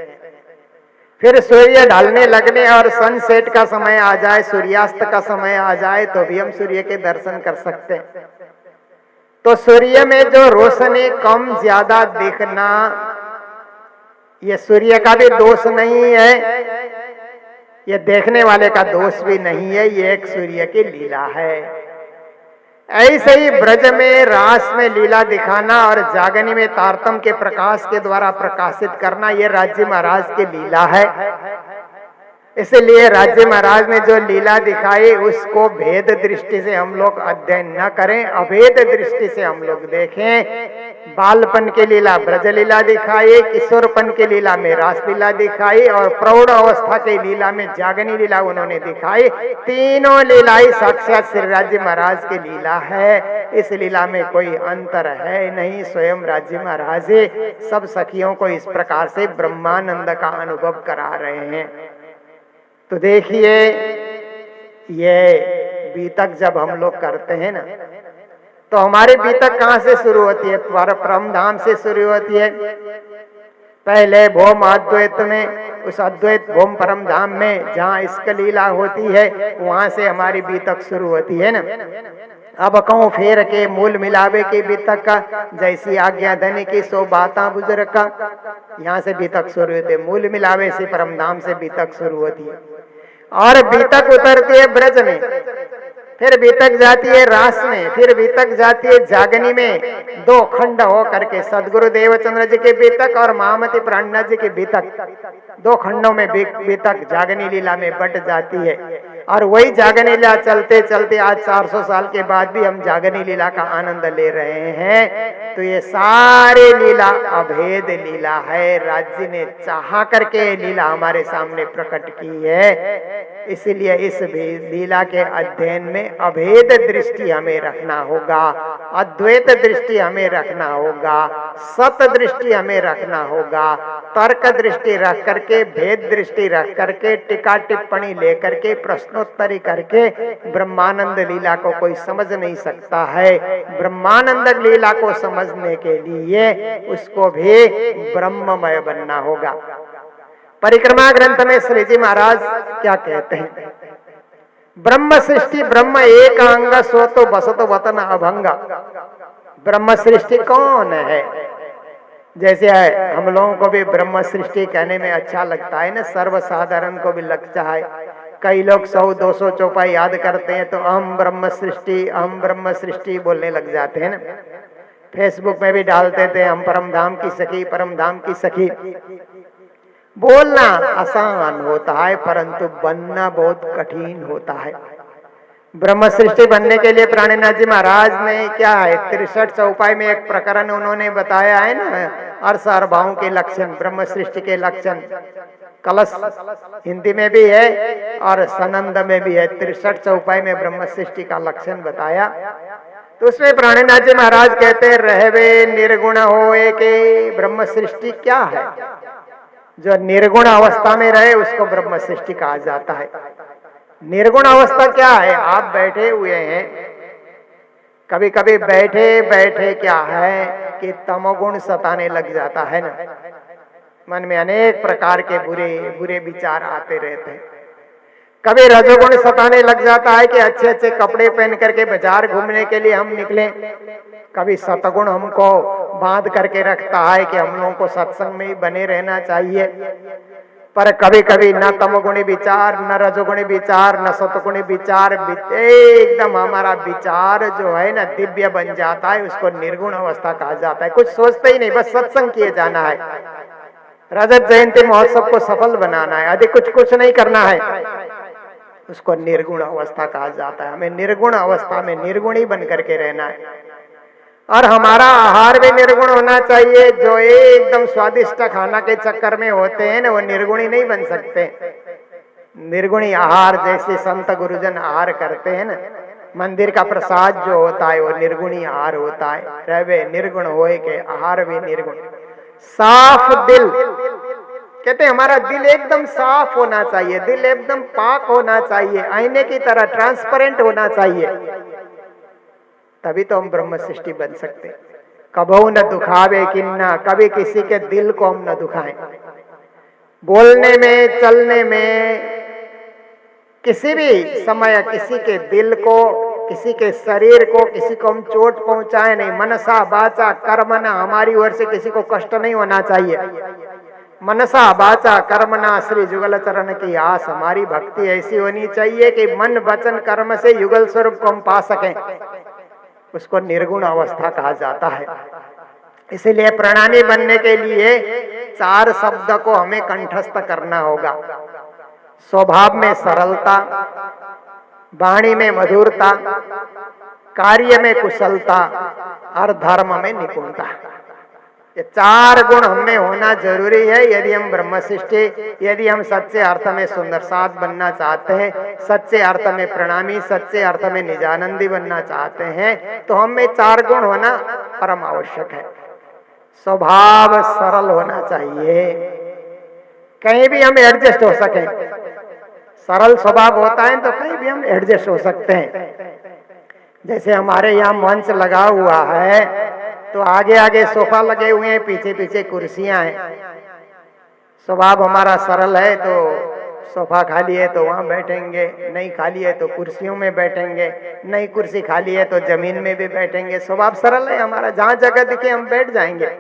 फिर सूर्य ढलने लगने और सनसेट का समय आ जाए, सूर्यास्त का समय आ जाए, तो भी हम सूर्य के दर्शन कर सकते हैं। तो सूर्य में जो रोशनी कम ज्यादा दिखना, ये सूर्य का भी दोष नहीं है, ये देखने वाले का दोष भी नहीं है, ये एक सूर्य की लीला है। ऐसे ही ब्रज में रास में लीला दिखाना और जागनी में तारतम के प्रकाश के द्वारा प्रकाशित करना, ये राज्य महाराज की लीला है। इसलिए राज्य महाराज ने जो लीला दिखाई उसको भेद दृष्टि से हम लोग अध्ययन न करें, अभेद दृष्टि से हम लोग देखें। बालपन की लीला ब्रज लीला दिखाई, किशोरपन की लीला में रास लीला दिखाई और प्रौढ़ अवस्था की लीला में जागनी लीला उन्होंने दिखाई। तीनों लीलाएं साक्षात श्री राज्य महाराज की लीला है। इस लीला में कोई अंतर है नहीं, स्वयं राज्य महाराज सब सखियों को इस प्रकार से ब्रह्मानंद का अनुभव करा रहे हैं। तो देखिए, ये बीतक जब हम लोग करते हैं ना, तो हमारी बीतक कहाँ से शुरू होती है? परम धाम से शुरू होती है। पहले भौम अद्वैत में, उस अद्वैत भौम परम धाम में जहाँ इसका लीला होती है, वहां से हमारी बीतक शुरू होती है ना। अब कहूँ फेर के मूल मिलावे की बीतक का, जैसी आज्ञा धनी की सो बाता बुजुर्ग का, यहाँ से बीतक शुरू होती है। मूल मिलावे से परम धाम से बीतक शुरू होती है और बीतक उतरती है ब्रज में, फिर बीतक जाती है रास में, फिर बीतक जाती है जागनी में। दो खंड हो करके सदगुरु देवचंद्र जी के बीतक और महामती प्राणनाथ जी के बीतक, दो खंडों में बीतक जागनी लीला में बट जाती है। और वही जागनी लीला चलते चलते आज 400 साल के बाद भी हम जागनी लीला का आनंद ले रहे हैं। तो ये सारी लीला अभेद लीला है। राज्य ने चाहा करके लीला हमारे सामने प्रकट की है। इसलिए इस लीला के अध्ययन में अभेद दृष्टि हमें रखना होगा, अद्वैत दृष्टि हमें रखना होगा, सत दृष्टि हमें रखना होगा, तर्क दृष्टि रख करके, भेद दृष्टि रख करके, टीका टिप्पणी लेकर के, प्रश्नोत्तरी करके ब्रह्मानंद लीला को कोई समझ नहीं सकता है। ब्रह्मानंद लीला को समझने के लिए उसको भी ब्रह्ममय बनना होगा। परिक्रमा ग्रंथ में श्री जी महाराज क्या कहते हैं? ब्रह्म सृष्टि ब्रह्म एक अंग सो तो बसतो वतन अभंग। ब्रह्म सृष्टि कौन है? जैसे है, हम लोगों को भी ब्रह्म सृष्टि कहने में अच्छा लगता है ना, सर्वसाधारण को भी लगता है। कई लोग 100-200 चौपाई याद करते हैं तो हम ब्रह्म सृष्टि बोलने लग जाते हैं ना। फेसबुक में भी डालते थे हम परम धाम की सखी, परम धाम की सखी। बोलना आसान होता है परंतु बनना बहुत कठिन होता है। ब्रह्म सृष्टि बनने के लिए प्राणनाथ जी महाराज ने क्या है, 63 चौपाई में एक प्रकरण उन्होंने बताया है ना, अर्थ और भाव के लक्षण, ब्रह्म सृष्टि के लक्षण। कलश हिंदी में भी है और सनंद में भी है। 63 चौपाई में ब्रह्म सृष्टि का लक्षण बताया। तो उसमें प्राणनाथ जी महाराज कहते हैं, रहवे निर्गुण होए के ब्रह्म सृष्टि क्या है? जो निर्गुण अवस्था में रहे उसको ब्रह्म सृष्टि कहा जाता है। निर्गुण अवस्था क्या है? आप बैठे हुए हैं, कभी कभी बैठे बैठे क्या है कि तमोगुण सताने लग जाता है ना। मन में अनेक प्रकार के बुरे बुरे विचार आते रहते हैं। कभी रजोगुण सताने लग जाता है कि अच्छे अच्छे कपड़े पहन करके बाजार घूमने के लिए हम निकले। कभी सतगुण हमको बांध करके रखता है कि हम लोगों को सत्संग में ही बने रहना चाहिए। पर कभी कभी न तमोगुणी विचार, न रजोगुणी विचार, न सतगुणी विचार, एकदम हमारा विचार जो है ना दिव्य बन जाता है। उसको निर्गुण अवस्था कहा जाता है। कुछ सोचते ही नहीं, बस सत्संग किए जाना है, रजत जयंती महोत्सव को सफल बनाना है, अधिक कुछ नहीं करना है। उसको निर्गुण अवस्था कहा जाता है। हमें निर्गुण अवस्था में निर्गुणी बन करके रहना है। और हमारा आहार भी निर्गुण होना चाहिए। जो एकदम स्वादिष्ट खाना के चक्कर में होते हैं ना, वो निर्गुणी नहीं बन सकते। निर्गुणी आहार जैसे संत गुरुजन आहार करते हैं ना, मंदिर का प्रसाद जो होता है वो निर्गुणी आहार होता है। रहे निर्गुण होए के आहार भी निर्गुण। साफ दिल कहते हैं, हमारा दिल एकदम साफ होना चाहिए, दिल एकदम पाक होना चाहिए, आईने की तरह ट्रांसपेरेंट होना चाहिए, तभी तो हम ब्रह्म सृष्टि बन सकते। कबहू न दुखावे किन्ना, कभी किसी के दिल को हम न दुखाएं। बोलने में, चलने में, किसी भी समय किसी के दिल को, किसी के शरीर को, किसी को हम चोट पहुंचाए नहीं। मनसा वाचा कर्मना, हमारी ओर से किसी को कष्ट नहीं होना चाहिए। मनसा वाचा कर्मना श्री जुगल चरण की आस। हमारी भक्ति ऐसी होनी चाहिए कि मन वचन कर्म से युगल स्वरूप को हम पा सकें। उसको निर्गुण अवस्था कहा जाता है। इसलिए प्रणामी बनने के लिए 4 शब्द को हमें कंठस्थ करना होगा। स्वभाव में सरलता, वाणी में मधुरता, कार्य में कुशलता और धर्म में निपुणता। ये 4 गुण हमें होना जरूरी है यदि हम ब्रह्मशिष्टि, यदि हम सच्चे अर्थ में सुंदर साथ बनना चाहते हैं, सच्चे अर्थ में प्रणामी, सच्चे अर्थ में निजानंदी बनना चाहते हैं, तो हमें 4 गुण होना परम आवश्यक है। स्वभाव सरल होना चाहिए, कहीं भी हम एडजस्ट हो सके। सरल स्वभाव होता है तो कहीं भी हम एडजस्ट हो सकते हैं। जैसे हमारे यहाँ मंच लगा हुआ है तो आगे आगे सोफा लगे हुए हैं, पीछे पीछे कुर्सियां हैं। स्वभाव हमारा सरल है तो सोफा खाली है तो वहां बैठेंगे, नहीं खाली है तो कुर्सियों में बैठेंगे, नहीं कुर्सी खाली है तो जमीन में भी बैठेंगे। स्वभाव सरल है हमारा, जहां जगह दिखे हम बैठ जाएंगे।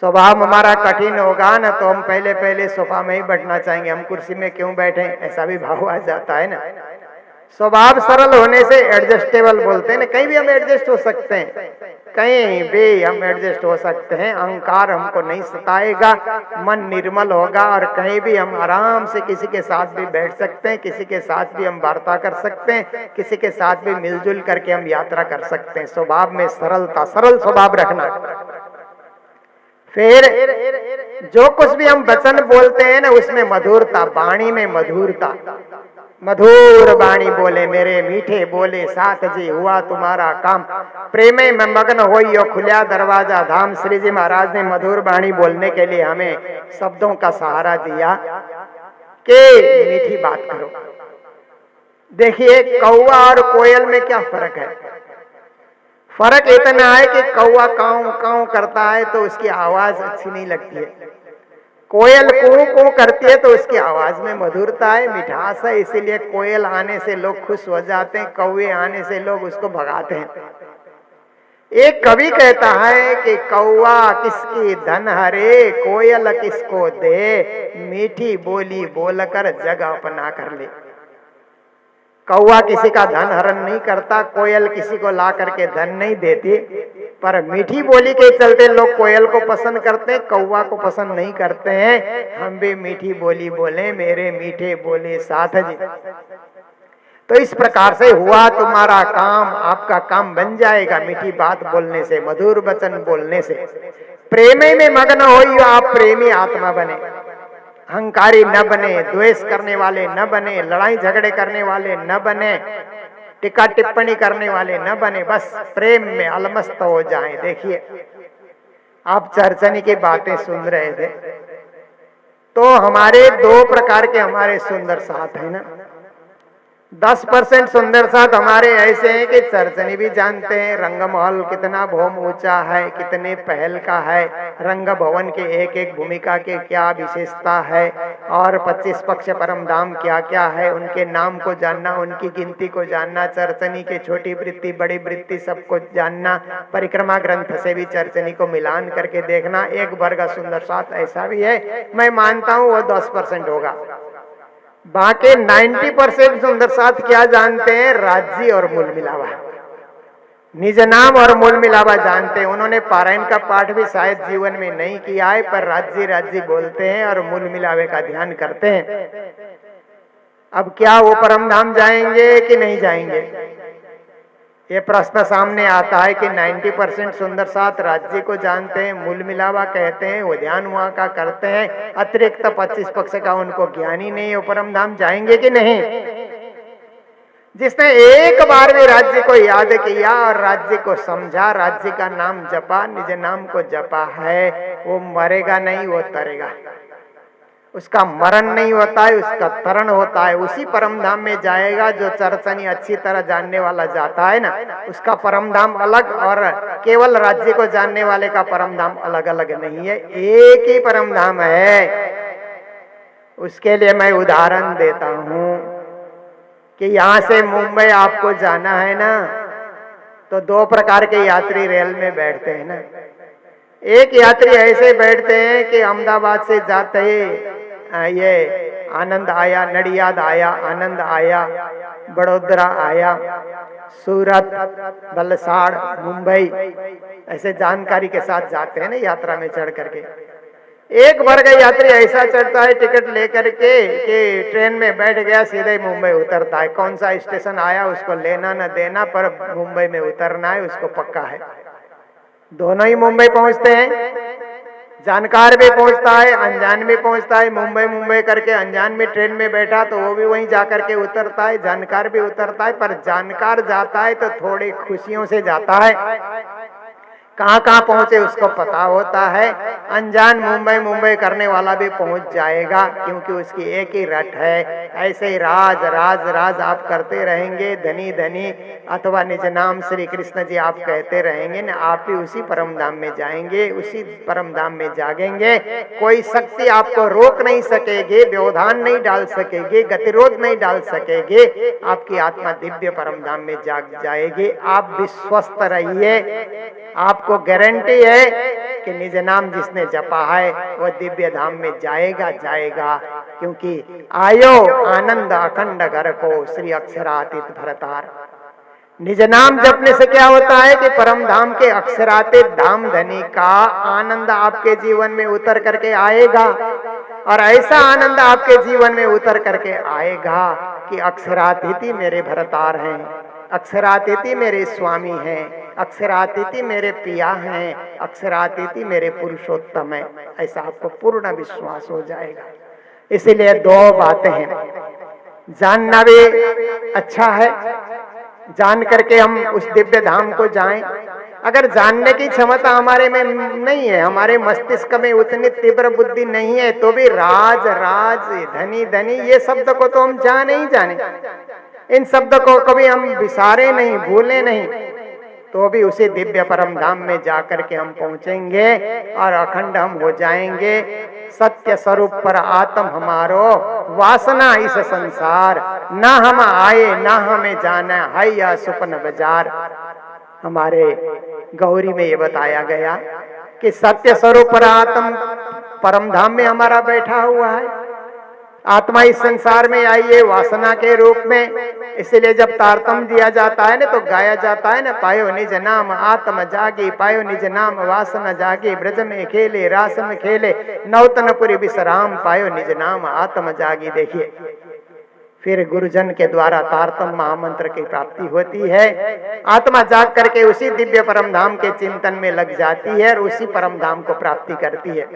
स्वभाव हमारा कठिन होगा ना तो हम पहले पहले सोफा में ही बैठना चाहेंगे, हम कुर्सी में क्यों बैठे, ऐसा भी भाव आ जाता है ना। स्वभाव सरल होने से एडजस्टेबल बोलते हैं ना, कहीं भी हम एडजस्ट हो सकते हैं, कहीं भी हम एडजस्ट हो सकते हैं। अहंकार हमको नहीं सताएगा, मन निर्मल होगा और कहीं भी हम आराम से किसी के साथ भी बैठ सकते हैं, किसी के साथ भी हम वार्ता कर सकते हैं, किसी के साथ भी मिलजुल करके हम यात्रा कर सकते हैं। स्वभाव में सरलता, सरल स्वभाव रखना। फिर जो कुछ भी हम वचन बोलते हैं ना उसमें मधुरता, वाणी में मधुरता। मधुर वाणी बोले मेरे मीठे बोले, साथ जी हुआ तुम्हारा काम, प्रेमे में मग्न होइयो खुलिया दरवाजा धाम। श्री जी महाराज ने मधुर वाणी बोलने के लिए हमें शब्दों का सहारा दिया कि मीठी बात करो। देखिए कौवा और कोयल में क्या फर्क है? फर्क इतना है कि कौवा काऊ काऊ करता है तो उसकी आवाज अच्छी नहीं लगती है, कोयल कू कू करती है तो उसकी आवाज में मधुरता है, मिठास है। इसीलिए कोयल आने से लोग खुश हो जाते हैं, कौवे आने से लोग उसको भगाते हैं। एक कवि कहता है कि कौवा किसकी धन हरे, कोयल किसको दे, मीठी बोली बोलकर जग अपना कर ले। कौवा किसी का धन हरण नहीं करता, कोयल किसी को ला करके धन नहीं देती, पर मीठी बोली के चलते लोग कोयल को पसंद करते हैं, कौवा को पसंद नहीं करते हैं। हम भी मीठी बोली बोले मेरे मीठे बोले साथ जी। तो इस प्रकार से हुआ तुम्हारा काम, आपका काम बन जाएगा मीठी बात बोलने से, मधुर वचन बोलने से। प्रेमे में मग्न होइयो, आप प्रेमी आत्मा बने, अहंकारी न बने, द्वेष करने वाले न बने, लड़ाई झगड़े करने वाले न बने, टिक्का टिप्पणी करने वाले न बने, बस प्रेम में अलमस्त हो जाएं। देखिए आप चर्चनी की बातें सुन रहे थे तो हमारे 2 प्रकार के हमारे सुंदर साथ है ना। 10% सुंदर साथ हमारे ऐसे हैं कि चर्चनी भी जानते हैं रंग महल कितना भौम ऊंचा है, कितने पहल का है, रंग भवन के एक एक भूमिका के क्या विशेषता है, और 25 पक्ष परम धाम क्या क्या है, उनके नाम को जानना, उनकी गिनती को जानना, चर्चनी के छोटी वृत्ति बड़ी वृत्ति सबको जानना, परिक्रमा ग्रंथ से भी चर्चनी को मिलान करके देखना। एक वर्ग सुंदर साथ ऐसा भी है, मैं मानता हूँ वो 10% होगा। बाकी 90% सुंदर साथ क्या जानते हैं? राज्य और मूल मिलावा, निज नाम और मूल मिलावा जानते हैं। उन्होंने पारायण का पाठ भी शायद जीवन में नहीं किया है, पर राज्य राज्य बोलते हैं और मूल मिलावे का ध्यान करते हैं। अब क्या वो परम धाम जाएंगे कि नहीं जाएंगे? ये प्रश्न सामने आता है कि 90% सुंदर साथ राज्य को जानते हैं, मूल मिलावा कहते हैं, वो ध्यान वहां का करते हैं, अतिरिक्त 25 पक्ष का उनको ज्ञान ही नहीं, वो परम धाम जाएंगे कि नहीं? जिसने एक बार भी राज्य को याद किया और राज्य को समझा, राज्य का नाम जपा, निज नाम को जपा है, वो मरेगा नहीं, वो तरेगा। उसका मरण नहीं होता है, उसका तरण होता है। उसी परम धाम में जाएगा जो चर्चनी अच्छी तरह जानने वाला जाता है ना, उसका परम धाम अलग और केवल राज्य को जानने वाले का परम धाम अलग अलग नहीं है, एक ही परम धाम है। उसके लिए मैं उदाहरण देता हूँ कि यहाँ से मुंबई आपको जाना है ना, तो 2 प्रकार के यात्री रेल में बैठते हैं ना। एक यात्री ऐसे बैठते हैं कि अहमदाबाद से जाते ही ये आनंद आया, नडियाद आया, आनंद आया, बड़ोदरा आया, सूरत, वलसाड़, मुंबई, ऐसे जानकारी के साथ जाते हैं ना यात्रा में चढ़ करके। एक वर्ग यात्री ऐसा चढ़ता है टिकट लेकर के कि ट्रेन में बैठ गया सीधे मुंबई उतरता है, कौन सा स्टेशन आया उसको लेना न देना, पर मुंबई में उतरना है उसको पक्का है। दोनों ही मुंबई पहुंचते हैं, जानकार भी पहुंचता है, अनजान भी पहुंचता है। मुंबई मुंबई करके अनजान में ट्रेन में बैठा तो वो भी वहीं जाकर के उतरता है, जानकार भी उतरता है। पर जानकार जाता है तो थोड़ी खुशियों से जाता है, कहाँ कहाँ पहुंचे उसको पता होता है। अनजान मुंबई मुंबई करने वाला भी पहुंच जाएगा, क्योंकि उसकी एक ही रट है। ऐसे ही राज राज राज आप करते रहेंगे, धनी धनी अथवा निज नाम श्री कृष्ण जी आप कहते रहेंगे ना, आप भी उसी परम धाम में जाएंगे, उसी परम धाम में जागेंगे। कोई शक्ति आपको रोक नहीं सकेगी, व्यवधान नहीं डाल सकेगी, गतिरोध नहीं डाल सकेगी। आपकी आत्मा दिव्य परम धाम में जाग जाएगी। आप विश्वस्त रहिए, आपको गारंटी है कि निज नाम जिसने जपा है वह दिव्य धाम में जाएगा जाएगा। क्योंकि आयो आनंद अखंड घर को श्री अक्षरातीत भरतार। निज नाम जपने से क्या होता है कि परम धाम के अक्षरातीत धाम धनी का आनंद आपके जीवन में उतर करके आएगा। और ऐसा आनंद आपके जीवन में उतर करके आएगा कि अक्षरातीत मेरे भरतार हैं, अक्षरातीत मेरे स्वामी हैं, अक्षरातीत मेरे पिया हैं, अक्षरातीत मेरे पुरुषोत्तम है। ऐसा आपको पूर्ण विश्वास हो जाएगा। इसीलिए दो बातें हैं, जानना भी अच्छा है, जान करके हम उस दिव्य धाम को जाएं। अगर जानने की क्षमता हमारे में नहीं है, हमारे मस्तिष्क में उतनी तीव्र बुद्धि नहीं है, तो भी राज राज धनी धनी ये शब्द को तो हम जाने ही जाने, इन शब्द को कभी हम विसारे नहीं, भूले नहीं, तो भी उसे दिव्य परम धाम में जाकर के हम पहुंचेंगे और अखंड हम हो जाएंगे। सत्य स्वरूप पर आत्म हमारो वासना इस संसार, ना हम आए ना हमें जाना है या सुपन बाजार। हमारे गौरी में ये बताया गया कि सत्य स्वरूप पर आत्म परम धाम में हमारा बैठा हुआ है। आत्मा इस संसार में आई है वासना के रूप में। इसलिए जब तारतम दिया जाता है ना तो गाया जाता है ना, पायो निज नाम आत्म जागी, पायो निज नाम वासना जागी, ब्रज में खेले रास में खेले, नौतनपुरी विश्राम, पायो निज नाम आत्म जागी। देखिए, फिर गुरुजन के द्वारा तारतम महामंत्र की प्राप्ति होती है। आत्मा जाग करके उसी दिव्य परम धाम के चिंतन में लग जाती है और उसी परम धाम को प्राप्ति करती है।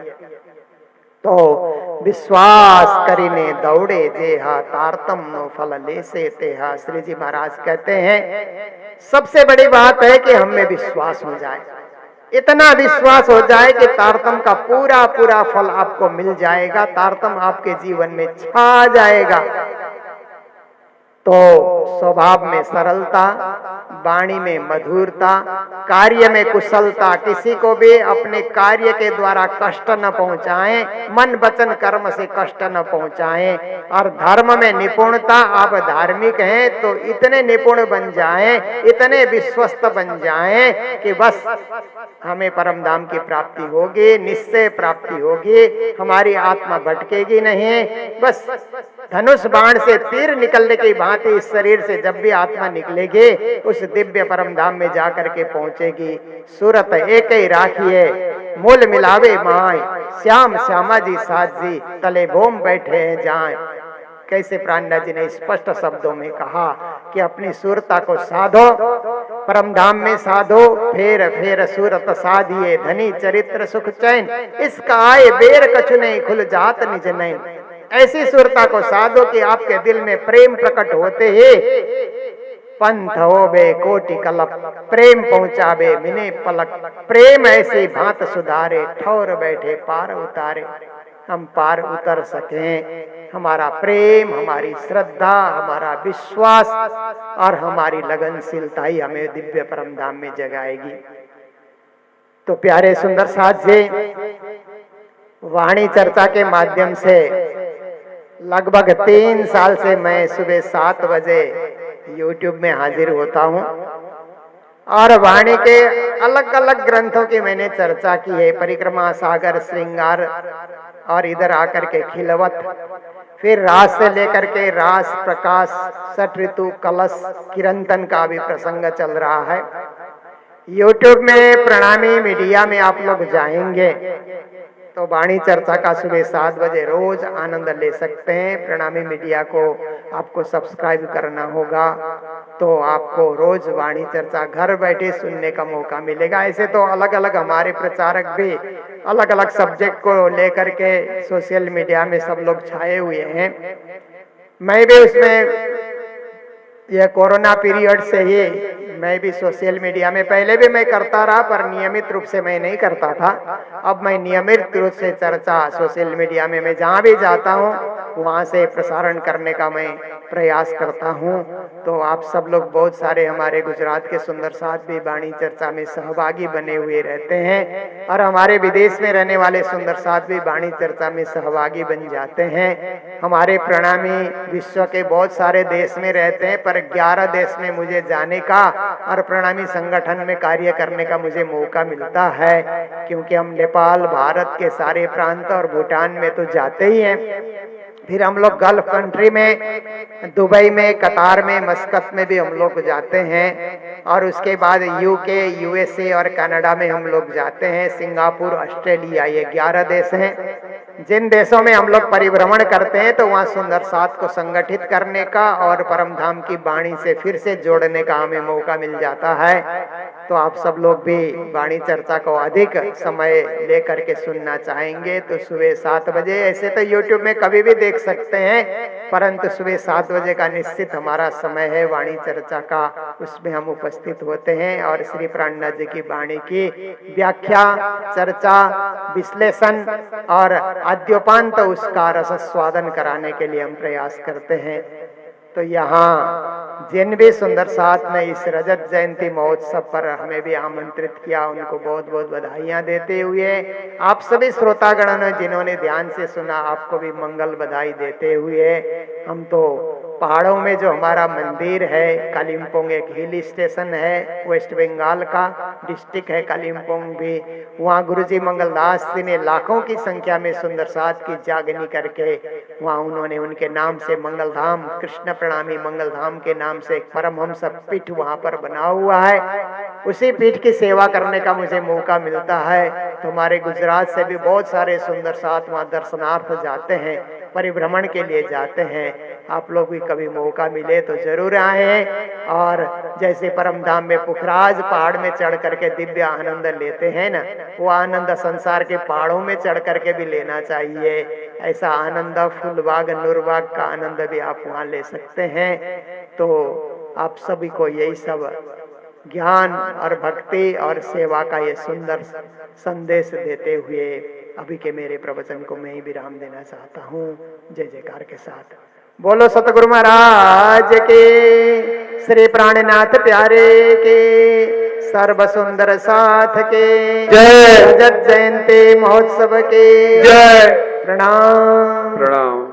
तो विश्वास करीने दौड़े जेहा, तारतम नो फल ले से तेहा। श्री जी महाराज कहते हैं सबसे बड़ी बात है कि हम में विश्वास हो जाए, इतना विश्वास हो जाए कि तारतम का पूरा पूरा फल आपको मिल जाएगा, तारतम आपके जीवन में छा जाएगा। तो स्वभाव में सरलता, वाणी में मधुरता, कार्य में कुशलता, किसी को भी अपने कार्य के द्वारा कष्ट न पहुंचाएं, मन वचन कर्म से कष्ट न पहुंचाएं। और धर्म में निपुणता, आप धार्मिक हैं तो इतने निपुण बन जाएं, इतने विश्वस्त बन जाएं कि बस हमें परम धाम की प्राप्ति होगी, निश्चय प्राप्ति होगी, हमारी आत्मा भटकेगी नहीं। बस धनुष बाण से तीर निकलने की भांति इस शरीर से जब भी आत्मा निकलेगी उस दिव्य परम धाम में जाकर के पहुंचेगी। सूरत एक ही राखिए, मूल मिलावे माय, श्याम श्यामा जी साथ जी, तले बोम बैठे हैं जाए। कैसे प्राणनाथ जी ने स्पष्ट शब्दों में कहा कि अपनी सूरता को साधो, परम धाम में साधो, फेर फेर सूरत साधिए, धनी चरित्र सुख चैन, इसका आए बेर कछु नहीं, खुल जात निज नैन। ऐसी सूरता को साधो कि आपके दिल में प्रेम प्रकट होते ही पंथ हो बे कोटि कलप, प्रेम पहुंचावे मिने पलक, प्रेम ऐसे भांत सुधारे, ठौर बैठे पार उतारे। हम पार उतर सकें, हमारा प्रेम, हमारी श्रद्धा, हमारा विश्वास और हमारी लगनशीलता ही हमें दिव्य परम धाम में जगाएगी। तो प्यारे सुंदर साथ जी, वाणी चर्चा के माध्यम से लगभग 3 साल से मैं सुबह 7 बजे YouTube में हाजिर होता हूँ और वाणी के अलग अलग ग्रंथों की मैंने चर्चा की है। परिक्रमा, सागर, श्रृंगार और इधर आकर के खिलवत, फिर रास से लेकर के रास, प्रकाश, सठ ऋतु, कलश, किरंतन का भी प्रसंग चल रहा है। YouTube में प्रणामी मीडिया में आप लोग जाएंगे तो वाणी चर्चा का सुबह 7 बजे रोज आनंद ले सकते हैं। प्रणामी मीडिया को आपको सब्सक्राइब करना होगा तो आपको रोज वाणी चर्चा घर बैठे सुनने का मौका मिलेगा। ऐसे तो अलग अलग हमारे प्रचारक भी अलग अलग सब्जेक्ट को लेकर के सोशल मीडिया में सब लोग छाए हुए हैं। मैं भी उसमें यह कोरोना पीरियड से ही मैं भी सोशल मीडिया में पहले भी मैं करता रहा, पर नियमित रूप से मैं नहीं करता था। अब मैं नियमित रूप से चर्चा सोशल मीडिया में मैं जहाँ भी जाता हूँ वहाँ से प्रसारण करने का मैं प्रयास करता हूँ। तो आप सब लोग बहुत सारे हमारे गुजरात के सुंदर साथ भी वाणी चर्चा में सहभागी बने हुए रहते हैं और हमारे विदेश में रहने वाले सुंदर साथ भी वाणी चर्चा में सहभागी बन जाते हैं। हमारे प्रणामी विश्व के बहुत सारे देश में रहते हैं, पर 11 देश में मुझे जाने का और प्रणामी संगठन में कार्य करने का मुझे मौका मिलता है, क्योंकि हम नेपाल, भारत के सारे प्रांत और भूटान में तो जाते ही हैं। फिर हम लोग गल्फ कंट्री में, दुबई में, कतार में, मस्कत में भी हम लोग जाते हैं और उसके बाद यूके, यूएसए और कनाडा में हम लोग जाते हैं। सिंगापुर, ऑस्ट्रेलिया, ये 11 देश हैं। जिन देशों में हम लोग परिभ्रमण करते हैं तो वहाँ सुंदर साथ को संगठित करने का और परम धाम की वाणी से फिर से जोड़ने का हमें मौका मिल जाता है। तो आप सब लोग भी वाणी चर्चा को अधिक समय लेकर के सुनना चाहेंगे तो सुबह 7 बजे, ऐसे तो YouTube में कभी भी देख सकते हैं, परंतु सुबह 7 बजे का निश्चित हमारा समय है वाणी चर्चा का। उसमें हम उपस्थित होते हैं और श्री प्राणनाथ जी की वाणी की व्याख्या, चर्चा, विश्लेषण और आद्योपांत उसका रस स्वादन कराने के लिए हम प्रयास करते हैं। तो यहाँ जिन भी सुंदर साथ में इस रजत जयंती महोत्सव पर हमें भी आमंत्रित किया, उनको बहुत बहुत बधाइयाँ देते हुए आप सभी श्रोतागणों ने जिन्होंने ध्यान से सुना, आपको भी मंगल बधाई देते हुए हम तो पहाड़ों में जो हमारा मंदिर है, कालिम्पोंग एक हिल स्टेशन है, वेस्ट बंगाल का डिस्ट्रिक्ट है कालिम्पोंग भी, वहाँ गुरुजी मंगलदास जी ने लाखों की संख्या में सुंदर साथ की जागनी करके वहाँ उन्होंने उनके नाम से मंगलधाम, कृष्ण प्रणामी मंगलधाम के नाम से एक परमहंस पीठ वहाँ पर बना हुआ है। उसी पीठ की सेवा करने का मुझे मौका मिलता है। तो हमारे गुजरात से भी बहुत सारे सुंदर साथ वहाँ दर्शनार्थ जाते हैं, परिभ्रमण के लिए जाते हैं। आप लोग भी कभी मौका मिले तो जरूर आए और जैसे परम धाम में पुखराज पहाड़ में चढ़ करके दिव्य आनंद लेते हैं ना, वो आनंद संसार के पहाड़ों में चढ़ करके भी लेना चाहिए। ऐसा आनंद फूलबाग, नूरबाग का आनंद भी आप वहाँ ले सकते हैं। तो आप सभी को यही सब ज्ञान और भक्ति और सेवा का ये सुंदर संदेश देते हुए अभी के मेरे प्रवचन को मैं ही विराम देना चाहता हूँ। जय जयकार के साथ बोलो सतगुरु महाराज के, श्री प्राणनाथ प्यारे के, सर्व सुंदर साथ के जय, रजत जयंती महोत्सव के जय। प्रणाम प्रणाम।